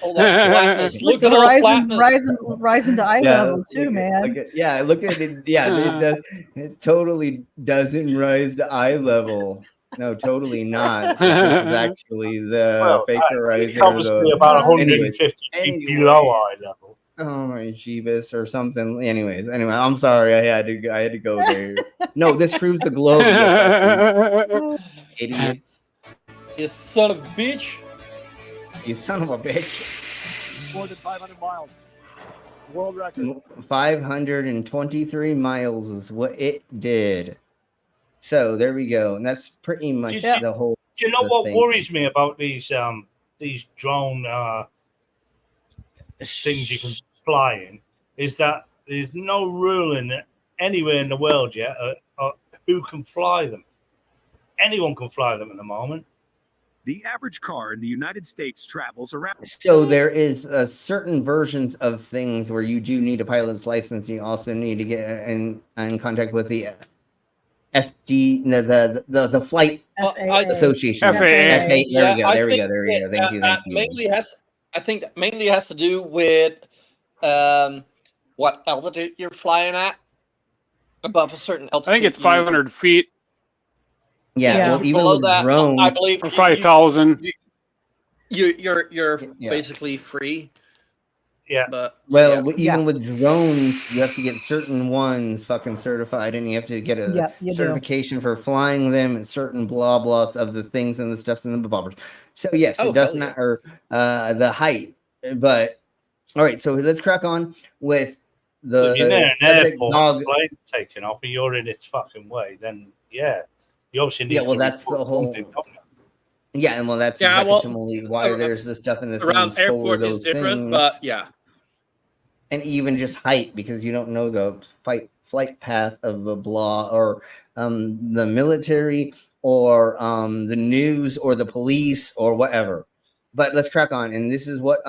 All that flatness. Look Look at at all the horizon, flatness. rising to eye level too, man. Look at it. Yeah, it totally doesn't rise to eye level. No, totally not. This is actually the fake horizon. It's obviously about 150 feet below eye level. Oh my Jeebus or something. Anyway, I'm sorry. I had to go there. No, this proves the globe. You fucking idiots. You son of a bitch. You son of a bitch. More than 500 miles. World record. 523 miles is what it did. So there we go. And that's pretty much the whole. Do you know the what thing. worries me about these drone things you can fly in is that there's no ruling anywhere in the world yet who can fly them. Anyone can fly them at the moment. The average car in the United States travels around. So there is certain versions of things where you do need a pilot's license. You also need to get in contact with the FD, the Flight Association. FAA. There we go. I There we think go. There we go. Thank you. Thank you. I think that mainly has to do with what altitude you're flying at. Above a certain altitude. I think it's 500 feet. Yeah, well, even below with that, drones, I believe for 5,000. You're basically free. Yeah. But even with drones, you have to get certain ones fucking certified, and you have to get a you do. certification for flying them and certain blah blahs of the things and the stuffs and the bobbers. So yes, it does matter the height. But all right, so let's crack on with the If you're near an subject airport, dog. plane taking off, and you're in its fucking way, then yeah, you obviously need. Yeah, well, to that's the report whole. something, don't you? Yeah, and well, that's exactly why there's the stuff in the around things for airport those is different, things. but yeah. And even just height, because you don't know the flight path of the blah or the military or the news or the police or whatever. But let's crack on, and this is what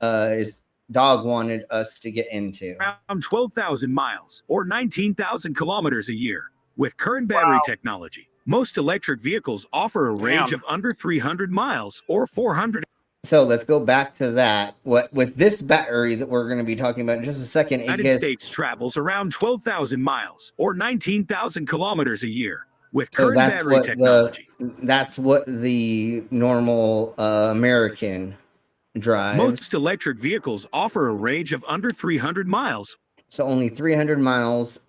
is Dog wanted us to get into. Around 12,000 miles or 19,000 kilometers a year. With current battery technology, most electric vehicles offer a range of under 300 miles or 400. So let's go back to that. What with this battery that we're going to be talking about in just a second, The it United gets States travels around 12,000 miles or 19,000 kilometers a year. With so current battery technology, that's what the normal American drives. most electric vehicles offer a range of under 300 miles So only 300 miles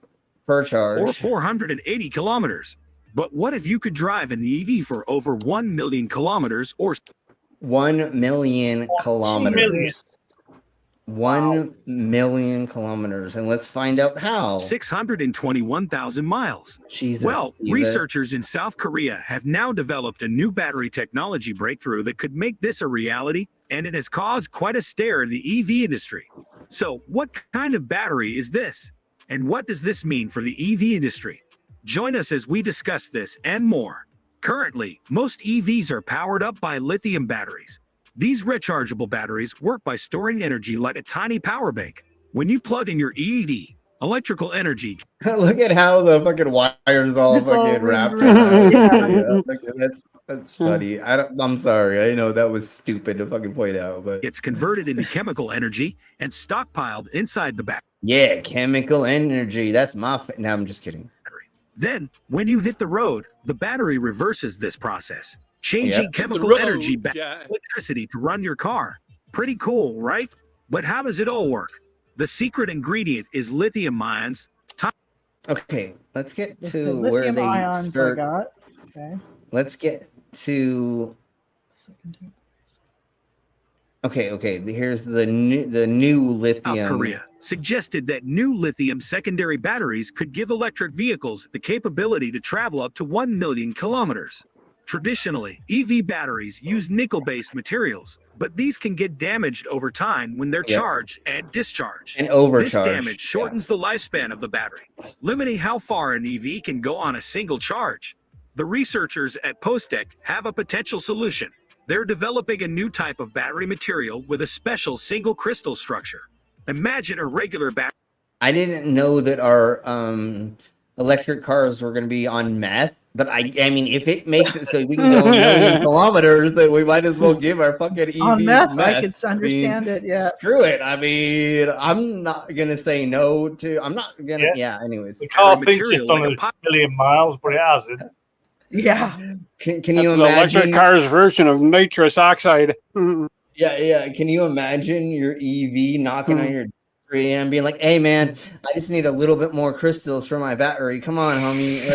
per charge. or 480 kilometers. But what if you could drive an EV for over 1 million kilometers or 1 million kilometers. million. 1 million kilometers. And let's find out how. 621,000 miles. Jesus. Well, Steve. researchers in South Korea have now developed a new battery technology breakthrough that could make this a reality, and it has caused quite a stir in the EV industry. So, what kind of battery is this? And what does this mean for the EV industry? Join us as we discuss this and more. Currently, most EVs are powered up by lithium batteries. These rechargeable batteries work by storing energy like a tiny power bank. When you plug in your EV, electrical energy. Look at how the fucking wires all It's all fucking wrapped wrapped. around. Yeah, that's funny. I'm sorry. I know that was stupid to fucking point out, but It's converted into chemical energy and stockpiled inside the battery. yeah, chemical energy. That's my. No, I'm just kidding. Then, when you hit the road, the battery reverses this process, changing Yep. chemical The road, energy back yeah. to electricity to run your car. Pretty cool, right? But how does it all work? The secret ingredient is lithium ions. Okay, let's get Let's to see, where lithium they ions start. I got. Okay. Let's get to. Okay, here's the new lithium. South Korea suggested that new lithium secondary batteries could give electric vehicles the capability to travel up to 1 million kilometers. Traditionally, EV batteries use nickel-based materials, but these can get damaged over time when they're Yep. charged and discharged. And overcharged. This damage shortens the lifespan of the battery, limiting how far an EV can go on a single charge. The researchers at Postec have a potential solution. They're developing a new type of battery material with a special single crystal structure. Imagine a regular battery. I didn't know that our electric cars were going to be on meth, but I mean, if it makes it so we can go a million kilometers, then we might as well give our fucking EVs On meth, I could understand it. Yeah. Screw it. I mean, I'm not going to say no to. I'm not going to. Yeah. Anyways, The car thinks it's done a million miles, but it hasn't. Yeah. Can That's you an imagine electric car's version of nitrous oxide? Yeah. Can you imagine your EV knocking on your 3 a.m. being like, "Hey man, I just need a little bit more crystals for my battery. Come on, homie.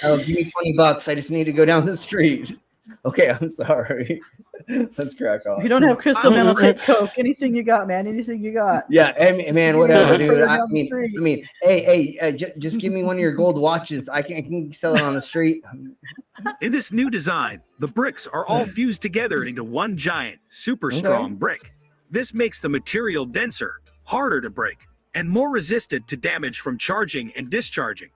Like, give me $20. I just need to go down the street." Okay, I'm sorry. Let's crack on. If you don't have crystal, man, I'll take Coke. Anything you got, man. Anything you got. Yeah, hey, man, whatever, dude. Further I down the mean, street. just give me one of your gold watches. I can sell it on the street. In this new design, the bricks are all fused together into one giant, super strong brick. This makes the material denser, harder to break, and more resistant to damage from charging and discharging.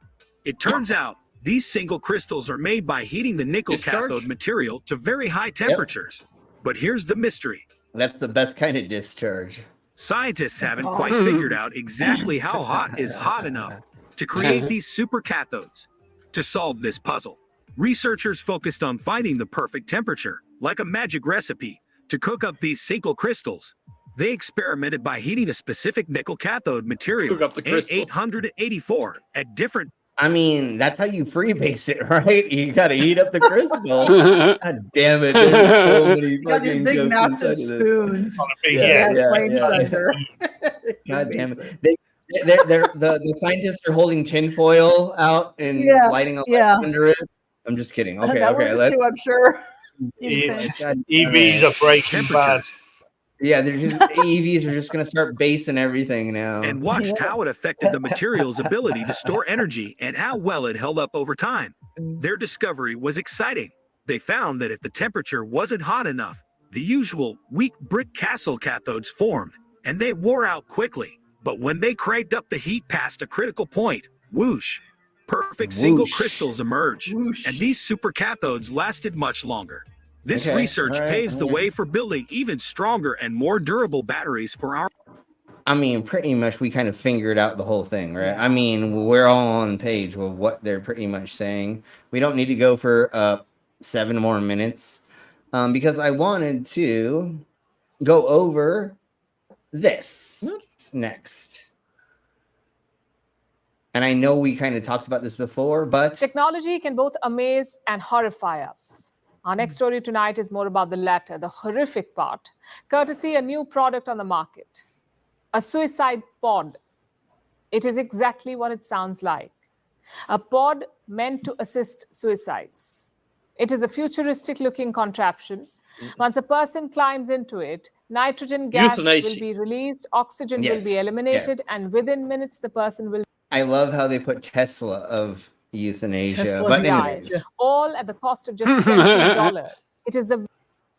It turns out these single crystals are made by heating the nickel cathode material to very high temperatures. But here's the mystery. That's the best kind of discharge. Scientists haven't quite figured out exactly how hot is hot enough to create these super cathodes. To solve this puzzle, researchers focused on finding the perfect temperature, like a magic recipe, to cook up these single crystals. They experimented by heating a specific nickel cathode material, Cook up the crystals. 884, at different. I mean, that's how you freebase it, right? You got to heat up the crystals. God damn it. There's so many You got these fucking big, jokes massive inside of this. spoons. Yeah. Flames under. God damn it. The scientists are holding tinfoil out and lighting a light under it. I'm just kidding. Okay, that okay. works too, I'm sure. EVs are breaking bad. Yeah, they're just EVs are just gonna start basing everything now. And watched how it affected the material's ability to store energy and how well it held up over time. Their discovery was exciting. They found that if the temperature wasn't hot enough, the usual weak brick castle cathodes formed, and they wore out quickly. But when they cranked up the heat past a critical point, whoosh, perfect single crystals emerged, and these super cathodes lasted much longer. This research paves the way for building even stronger and more durable batteries for our. I mean, pretty much we kind of figured out the whole thing, right? I mean, we're all on page with what they're pretty much saying. We don't need to go for 7 more minutes because I wanted to go over this next. And I know we kind of talked about this before, but technology can both amaze and horrify us. Our next story tonight is more about the latter, the horrific part, courtesy a new product on the market, a suicide pod. It is exactly what it sounds like, a pod meant to assist suicides. It is a futuristic-looking contraption. Once a person climbs into it, nitrogen gas will be released, oxygen will be eliminated, and within minutes, the person will. I love how they put Tesla of euthanasia. Tesla But die, anyways. all at the cost of just $20. It is the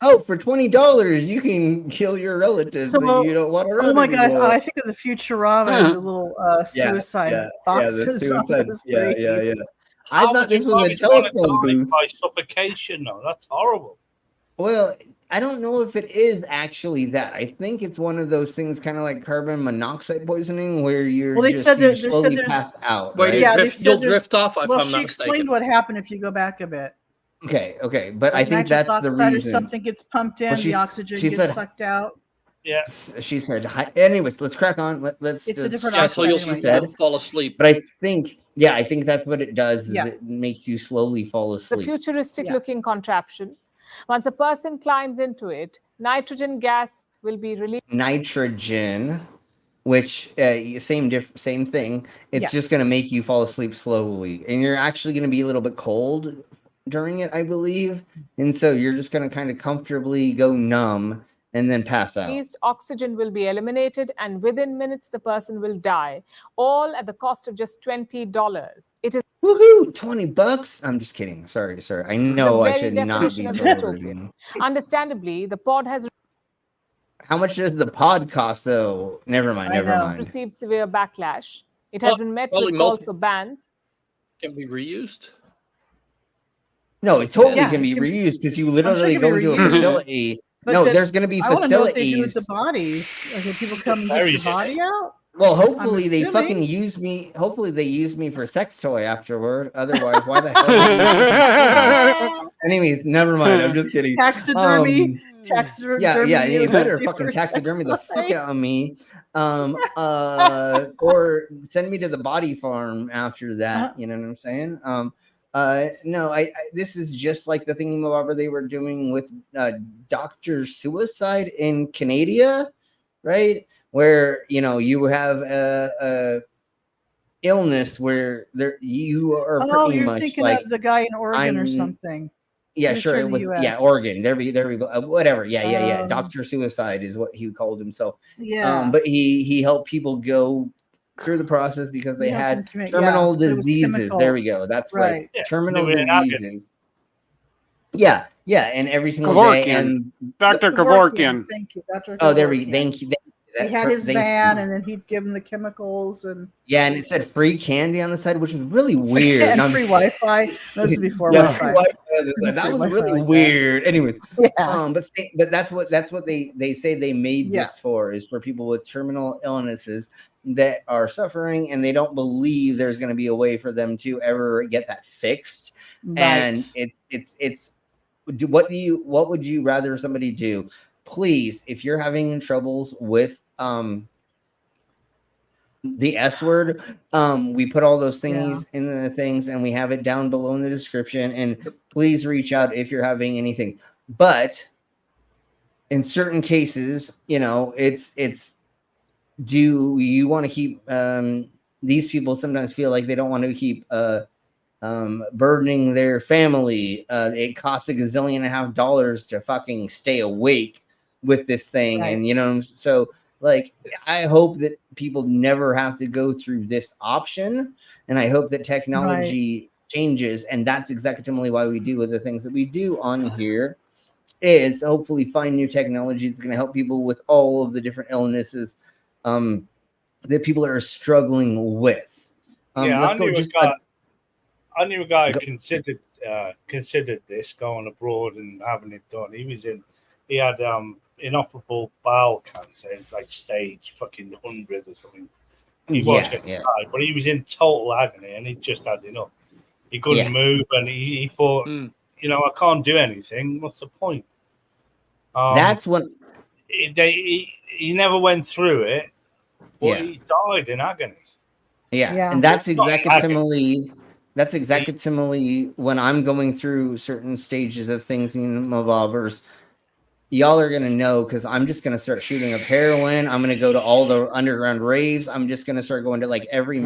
For $20, you can kill your relatives that you don't want to run Oh my god! anymore. I think of the Futurama, the little suicide boxes. the suicide, on the streets. I thought this was a telephone booth. By suffocation, though. That's horrible. Well, I don't know if it is actually that. I think it's one of those things, kind of like carbon monoxide poisoning, where you're Well, they just said you they slowly said pass out. Where right? you they drift, said you'll there's- drift off if Well, I'm she not explained mistaken. what happened if you go back a bit. Okay, but I Like think nitrous that's the oxide reason. Or something gets pumped in, Well, the she's- oxygen she gets said- sucked out. Yeah. She said, anyways, let's crack on. Let's It's a different Yeah, so you'll anyway. she said. fall asleep. But I think Yeah, I think that's what it does. Is Yeah. it makes you slowly fall The asleep. futuristic looking contraption. Once a person climbs into it, nitrogen gas will be released. Nitrogen, which same thing. It's Yeah. just going to make you fall asleep slowly, and you're actually going to be a little bit cold during it, I believe. And so you're just going to kind of comfortably go numb and then pass out. Released oxygen will be eliminated, and within minutes, the person will die, all at the cost of just $20. It is Woohoo! $20. I'm just kidding. Sorry. I know the I very should not definition be of so dystopian. Understandably, the pod has How much does the pod cost, though? Never mind. received severe backlash. It has been met probably with calls for bans. Can be reused. No, it totally Yeah, can be it can- reused because you I'm sure literally it can go be into a reused. facility. But No, the- there's going to be I want to know what they do with facilities. the bodies. Like, if people come and get your body out. Well, I'm hopefully they assuming. fucking use me. Hopefully they use me for sex toy afterward. Otherwise, why the hell? Anyways, never mind. I'm just kidding. Taxidermy. Taxidermy. Yeah. You better you fucking for taxidermy the sex fuck toy. out of me. Or send me to the body farm after that. You know what I'm saying? No, I this is just like the thingamabobber they were doing with Dr. Suicide in Canada, right? Where you have a illness where you are Oh, pretty you're much thinking like of the guy in Oregon or I'm- something. yeah, He's sure. from It the was US. Oregon. There we go. Whatever. Yeah. Um, Dr. Suicide is what he called himself. Yeah. But he helped people go through the process because they He helped had them commit- terminal yeah, it was diseases. chemical. There we go. That's right. Right. Yeah, Terminal they were in agony. diseases. Yeah, and every single day. Kevorkian. And Dr. Kevorkian. Thank you, Dr. oh, there we. Kevorkian. Thank you. He had his van, and then he'd give him the chemicals and Yeah, and it said free candy on the side, which was really weird. and No, I'm free just- Wi-Fi. This is before yeah, Wi-Fi. free Wi-Fi on the side. That Free was Wi-Fi really like that. weird. Anyways, Yeah. but that's what they say they made Yeah. this for, is for people with terminal illnesses that are suffering and they don't believe there's going to be a way for them to ever get that fixed. And it's what would you rather somebody do? Please, if you're having troubles with the S word, we put all those thingies in the things, and we have it down below in the description, and please reach out if you're having anything. But in certain cases, it's do you want to keep these people sometimes feel like they don't want to keep burdening their family. It costs $1.5 to fucking stay awake with this thing. Right. And so like I hope that people never have to go through this option, and I hope that technology changes. And that's exactly why we do the things that we do on here, is hopefully find new technology that's going to help people with all of the different illnesses that people are struggling with. I knew a guy who considered this, going abroad and having it done. He had inoperable bowel cancer. It's like stage fucking 100 or something. He was going to die, but he was in total agony, and he just had enough. He couldn't move, and he thought, I can't do anything. What's the point? That's what he never went through it, but he died in agony. Yeah. And that's exactly when I'm going through certain stages of things in Evolvers. Y'all are gonna know, because I'm just gonna start shooting up heroin. I'm gonna go to all the underground raves. I'm just gonna start going to like every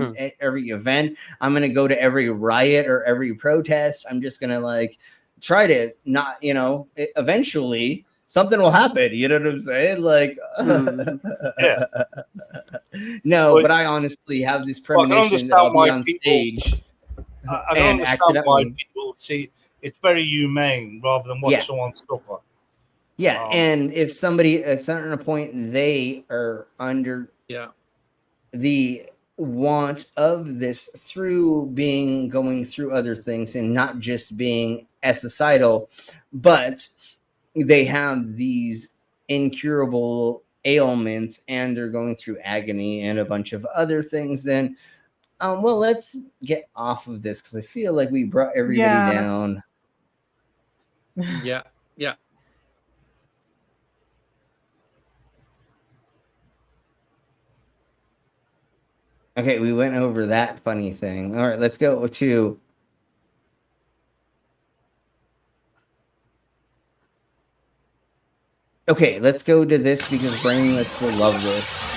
event. I'm gonna go to every riot or every protest. I'm just gonna like try to not, eventually something will happen. You know what I'm saying? Like, no, but I honestly have this premonition that I'll be on stage. I don't understand why people see it's very humane rather than watch someone suffer. Yeah, and if somebody at a certain point they are under the want of this through going through other things and not just being suicidal, but they have these incurable ailments and they're going through agony and a bunch of other things, then well, let's get off of this, because I feel like we brought everybody down. Yeah. Okay, we went over that funny thing. All right, let's go to. Okay, let's go to this because Brainless will love this.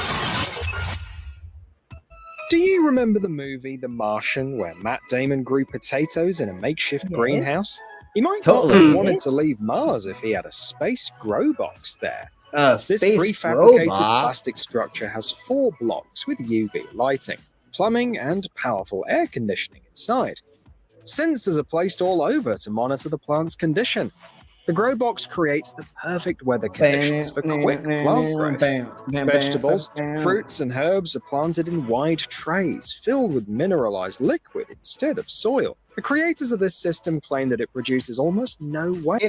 Do you remember the movie The Martian where Matt Damon grew potatoes in a makeshift greenhouse? He might not have wanted to leave Mars if he had a space grow box there. This Space prefabricated robot? plastic structure has 4 blocks with UV lighting, plumbing, and powerful air conditioning inside. Sensors are placed all over to monitor the plant's condition. The grow box creates the perfect weather conditions for quick plant growth. Vegetables, fruits, and herbs are planted in wide trays filled with mineralized liquid instead of soil. The creators of this system claim that it produces almost no waste.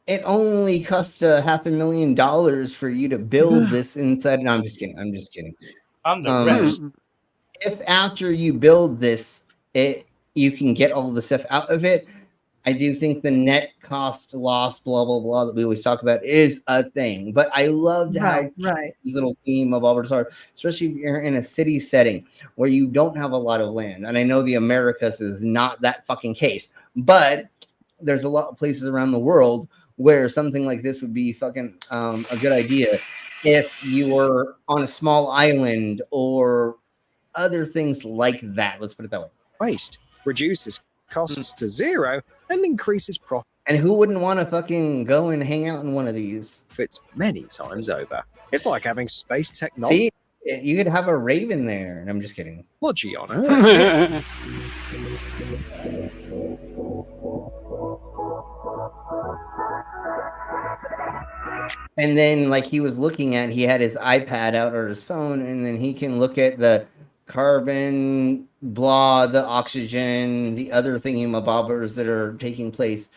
It only cost $500,000 for you to build this inside. No, I'm just kidding. I'm just kidding. And the rest. If after you build this, you can get all the stuff out of it, I do think the net cost loss, blah, blah, blah, that we always talk about is a thing. But I loved how this little theme of Albert's Art, especially if you're in a city setting where you don't have a lot of land. And I know the Americas is not that fucking case, but there's a lot of places around the world where something like this would be fucking a good idea if you were on a small island or other things like that. Let's put it that way. Waste reduces costs to zero and increases profit. And who wouldn't want to fucking go and hang out in one of these? Fits many times over. It's like having space technology. See, you could have a raven there. And I'm just kidding. Technology on Earth. And then, like he was looking at, he had his iPad out or his phone, and then he can look at the carbon, blah, the oxygen, the other thingy-mabobbers that are taking place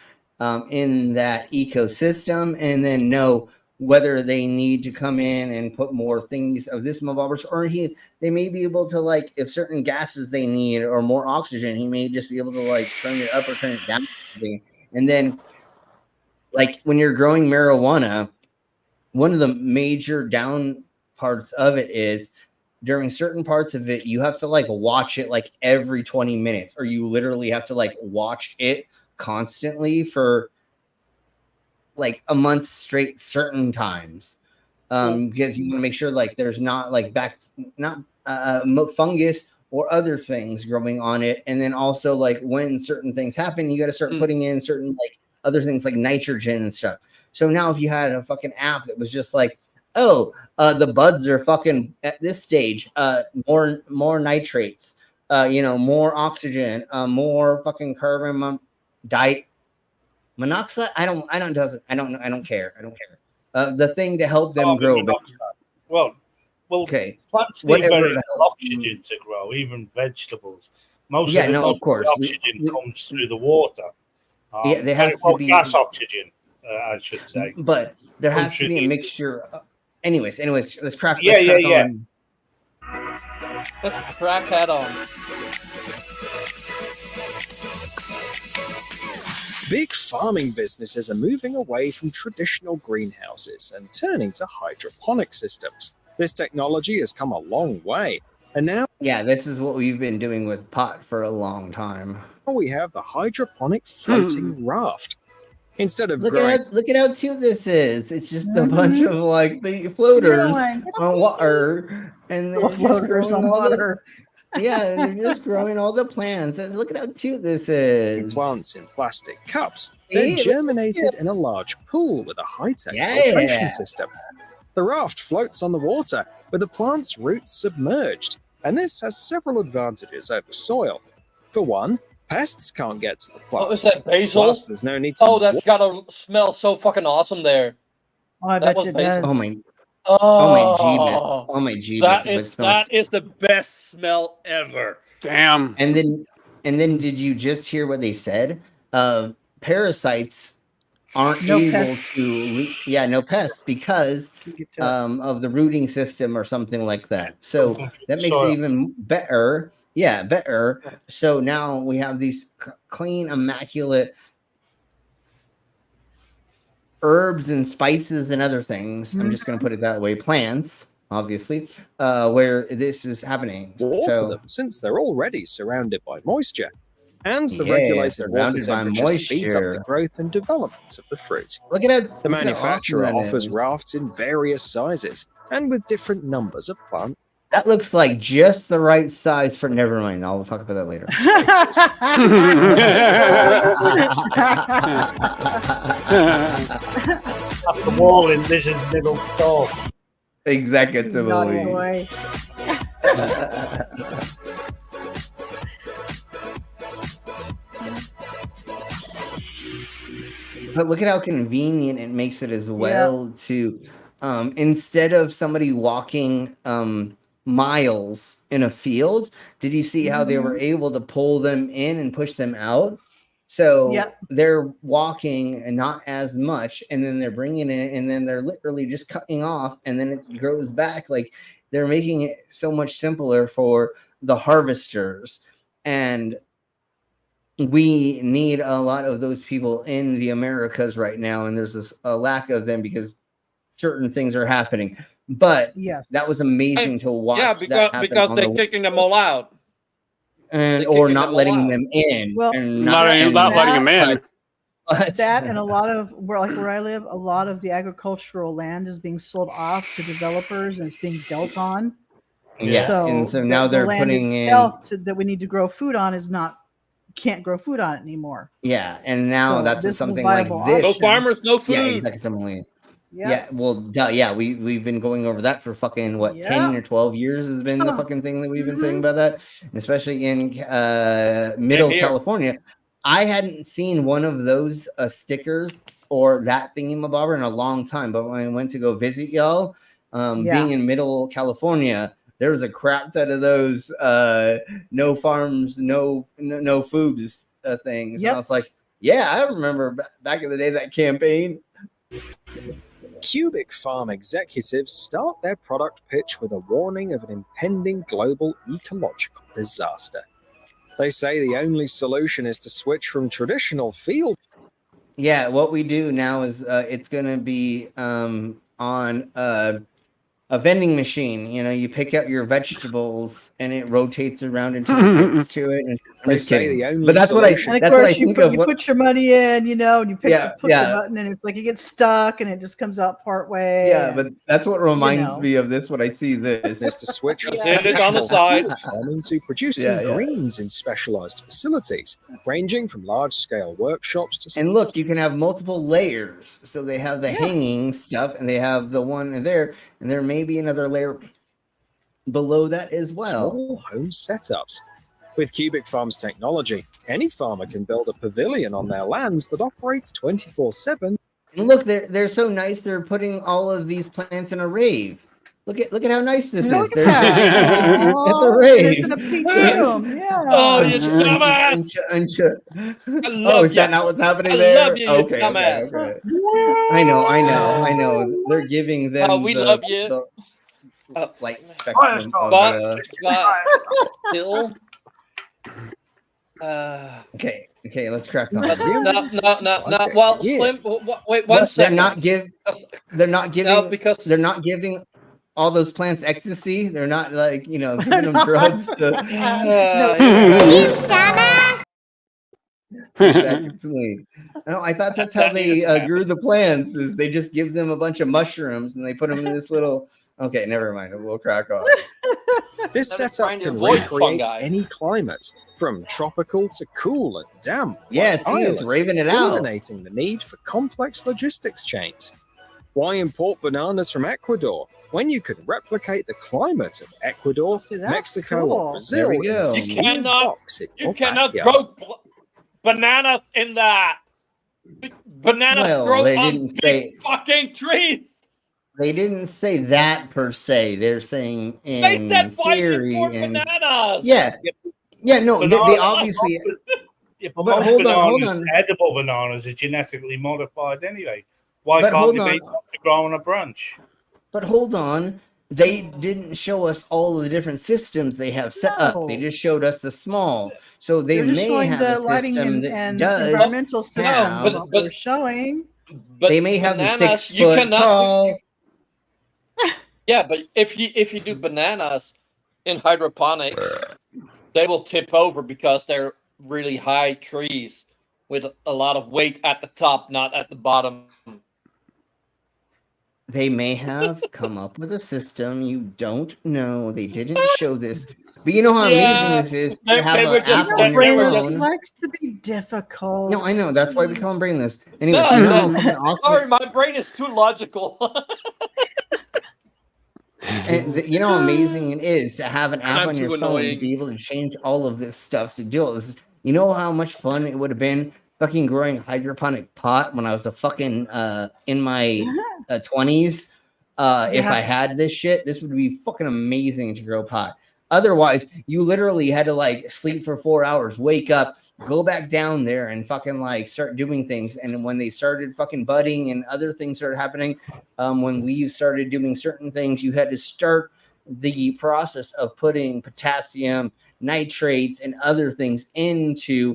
in that ecosystem, and then know whether they need to come in and put more things of this mabobbers, or they may be able to, like, if certain gases they need or more oxygen, he may just be able to, like, turn it up or turn it down. And then, like, when you're growing marijuana, one of the major down parts of it is during certain parts of it, you have to like watch it like every 20 minutes, or you literally have to like watch it constantly for like a month straight certain times. Because you want to make sure like there's not like fungus or other things growing on it. And then also like when certain things happen, you got to start putting in certain like other things like nitrogen and stuff. So now if you had a fucking app that was just like, the buds are fucking at this stage, more nitrates, more oxygen, more fucking carbon monoxide. I don't care. The thing to help them grow. Well, okay. Plants need very little oxygen to grow, even vegetables. Most of the oxygen comes through the water. There has to be gas oxygen, I should say. But there has to be a mixture. Anyways, let's crack. On. Let's crack that on. Big farming businesses are moving away from traditional greenhouses and turning to hydroponic systems. This technology has come a long way, and now this is what we've been doing with pot for a long time. We have the hydroponic floating raft. Instead of look at how cute this is. It's just a bunch of like the floaters on water, and they're floaters on water. They're just growing all the plants. And look at how cute this is. Plants in plastic cups. They're germinated in a large pool with a high-tech filtration system. The raft floats on the water with the plant's roots submerged, and this has several advantages over soil. For one, pests can't get to the plants. Oh, is that basil? Plus, there's no need to. Oh, that's gotta smell so fucking awesome there. Oh, I bet it does. Oh my jeebus! That is the best smell ever. Damn. And then, did you just hear what they said? Parasites aren't able to. No pests because of the rooting system or something like that. So that makes it even better. Yeah, better. So now we have these clean, immaculate herbs and spices and other things. I'm just going to put it that way. Plants obviously, where this is happening. Water So them, since they're already surrounded by moisture. And the Yeah, regulated water surrounded by temperature speeds up the moisture. growth and development of the fruit. Look at how The look at how awesome manufacturer that offers is. rafts in various sizes and with different numbers of plant That looks like just the right size for. Never mind. I'll talk about that later. Up the wall in Lizard's middle store. Executively. Naughty boy. But look at how convenient it makes it as well to instead of somebody walking miles in a field, did you see how they were able to pull them in and push them out? So they're walking and not as much, and then they're bringing it, and then they're literally just cutting off, and then it grows back. Like they're making it so much simpler for the harvesters, and we need a lot of those people in the Americas right now, and there's a lack of them because certain things are happening. But that was amazing to watch. Yeah, because they're kicking them all out. And or not letting them in. Well, and not letting them in. But that and a lot of where I live, a lot of the agricultural land is being sold off to developers and it's being built on. Yeah, and so now they're the land putting itself that we need to grow food on can't grow food on it anymore. Yeah, and now So that's this is a something like viable this. No farmers, no food. Yeah, exactly. Yeah. Yeah, well, we've been going over that for fucking 10 or 12 years has been the fucking thing that we've been saying about that, and especially in middle California. I hadn't seen one of those stickers or that thingamabobber in a long time, but when I went to go visit y'all, being in middle California, there was a crap ton of those no farms, no foods things. And I was like, yeah, I remember back in the day that campaign. Cubic farm executives start their product pitch with a warning of an impending global ecological disaster. They say the only solution is to switch from traditional field. Yeah, what we do now is it's going to be on a vending machine. You know, you pick out your vegetables and it rotates around and turns to it. And I'm just kidding. But that's what I think of. You put your money in, you know, and you push the button and it's like it gets stuck and it just comes out part way. Yeah, but that's what reminds me of this when I see this. Is to switch from it on the side farming to producing greens in specialized facilities, ranging from large-scale workshops to. And look, you can have multiple layers. So they have the hanging stuff, and they have the one there, and there may be another layer below that as well. Small home setups. With Cubic Farm's technology, any farmer can build a pavilion on their lands that operates 24/7. And look, they're so nice. They're putting all of these plants in a rave. Look at how nice this is. It's a rave. It's in a pink room. Yeah. Oh, you dumbass! Oh, is that not what's happening there? I love you, okay, dumbass. Okay. I know. They're giving them. We love you. The light spectrum of Still. Okay, let's crack on. No. Well, Slim, wait one second. They're not giving all those plants ecstasy. They're not like, you know, giving them drugs to. Exactly. No, I thought that's how they grew the plants. Is they just give them a bunch of mushrooms and they put them in this little. Okay, never mind. We'll crack on. This setup can recreate any climate, from tropical to cool and damp. Yeah, see, it's raving it out. Eliminating the need for complex logistics chains. Why import bananas from Ecuador when you can replicate the climate of Ecuador, Mexico, or Brazil? There we go. You cannot grow bananas in that. Bananas grow on big fucking trees. They didn't say that per se. They're saying in theory. Bananas. Yeah. No, they obviously. But hold on. Edible bananas are genetically modified anyway. Why can't they be to grow on a branch? But hold on. They didn't show us all of the different systems they have set up. They just showed us the small. So they may have the a lighting system and that does environmental systems. have. They're showing. They may have the 6 foot tall. Yeah, but if you do bananas in hydroponics, they will tip over because they're really high trees with a lot of weight at the top, not at the bottom. They may have come up with a system you don't know. They didn't show this. But you know how amazing Yeah, this is they to have were an just- app they- on they your were Brainless just- phone. likes to be difficult. No, I know. That's why we call them brainless. Anyways, No, you know how no, fucking awesome sorry, my brain is too logical. and you know how amazing it is to have an And app I'm on your too phone to annoying. be able to change all of this stuff to do all this. You know how much fun it would have been fucking growing hydroponic pot when I was a fucking in my 20s. If Yeah. I had this shit, this would be fucking amazing to grow pot. Otherwise, you literally had to like sleep for 4 hours, wake up, go back down there and fucking like start doing things. And when they started fucking budding and other things started happening, when leaves started doing certain things, you had to start the process of putting potassium, nitrates, and other things into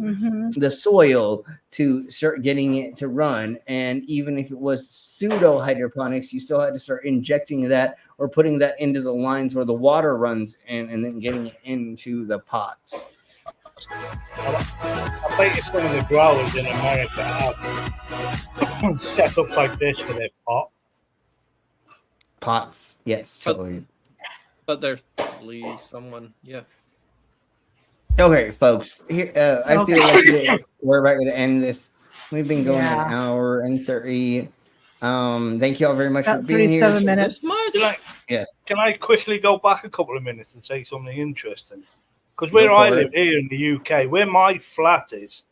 the soil to start getting it to run. And even if it was pseudo hydroponics, you still had to start injecting that or putting that into the lines where the water runs in and then getting it into the pots. I bet you some of the growers in America have set up like this for their pot. Pots, yes, totally. But there's probably someone, yeah. Okay, folks. Here, I Okay. feel like we're about to end this. We've been going Yeah. an hour and 30. Thank you all very much for About being here. 37 minutes. Yes. Can I quickly go back a couple of minutes and say something interesting? Because Go where I for live it. here in the UK, where my flat is,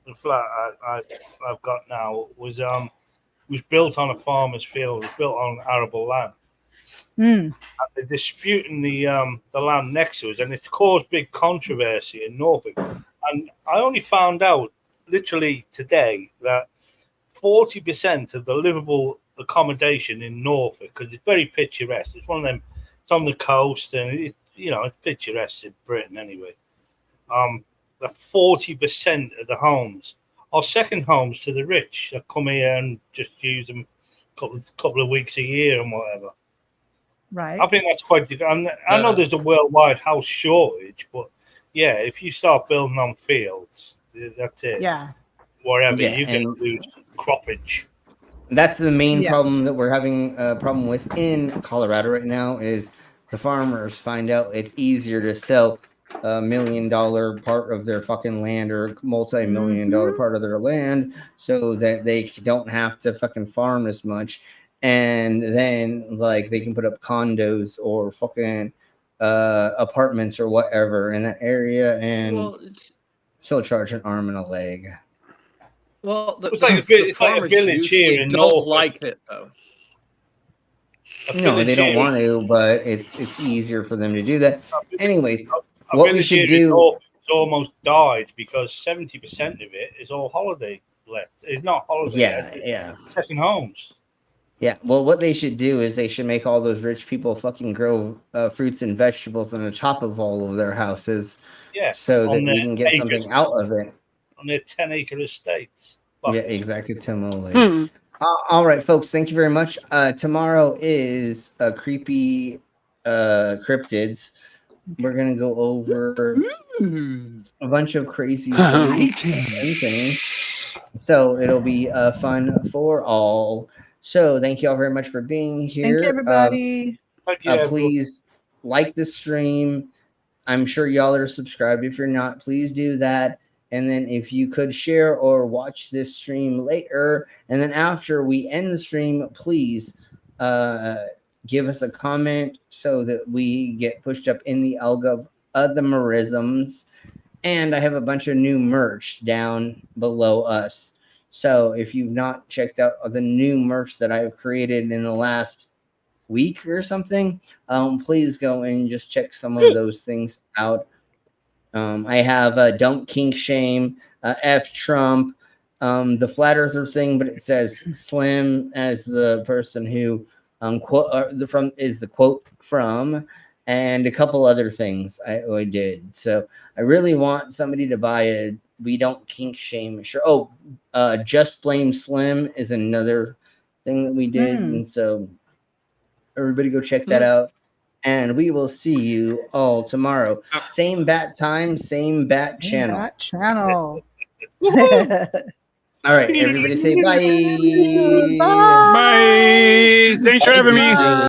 the flat I've got now was built on a farmer's field. It was built on arable land. And they're disputing the land next to us, and it's caused big controversy in Norfolk. And I only found out literally today that 40% of the livable accommodation in Norfolk, because it's very picturesque. It's one of them. It's on the coast, and it's picturesque in Britain anyway. That 40% of the homes are second homes to the rich that come here and just use them a couple of weeks a year and whatever. Right. I think that's quite. I know there's a worldwide house shortage, but yeah, if you start building on fields, that's it. Yeah. Wherever Yeah, you're going and to lose croppage. that's the main Yeah. problem that we're having a problem with in Colorado right now is the farmers find out it's easier to sell $1 million part of their fucking land or multi-million-dollar part of their land so that they don't have to fucking farm as much. And then like they can put up condos or fucking apartments or whatever in that area and still charge an arm and a leg. Well, It's like a farmers village here usually in don't Norfolk. like it though. No, they don't want to, but it's easier for them to do that. Anyways, what we should do. It's almost died because 70% of it is all holiday left. It's not holiday. Yeah. Second homes. Yeah, well, what they should do is they should make all those rich people fucking grow fruits and vegetables on the top of all of their houses, so that we can get something out of it. On their 10-acre estates. Yeah, exactly, Timoli. All right, folks, thank you very much. Tomorrow is creepy cryptids. We're gonna go over a bunch of crazy stories and things. So it'll be fun for all. So thank you all very much for being here. Thank you, everybody. Please like the stream. I'm sure y'all are subscribed. If you're not, please do that. And then if you could share or watch this stream later, and then after we end the stream, please give us a comment so that we get pushed up in the algorithms. And I have a bunch of new merch down below us. So if you've not checked out the new merch that I've created in the last week or something, please go and just check some of those things out. I have Don't Kink Shame, F Trump, the Flat Earther thing, but it says Slim as the person who is the quote from, and a couple other things I did. So I really want somebody to buy a We Don't Kink Shame shirt. Just Blame Slim is another thing that we did, and so Everybody go check that out. And we will see you all tomorrow. Same bat time, same bat channel. That channel. All right, everybody say bye. Bye. Thanks for having me.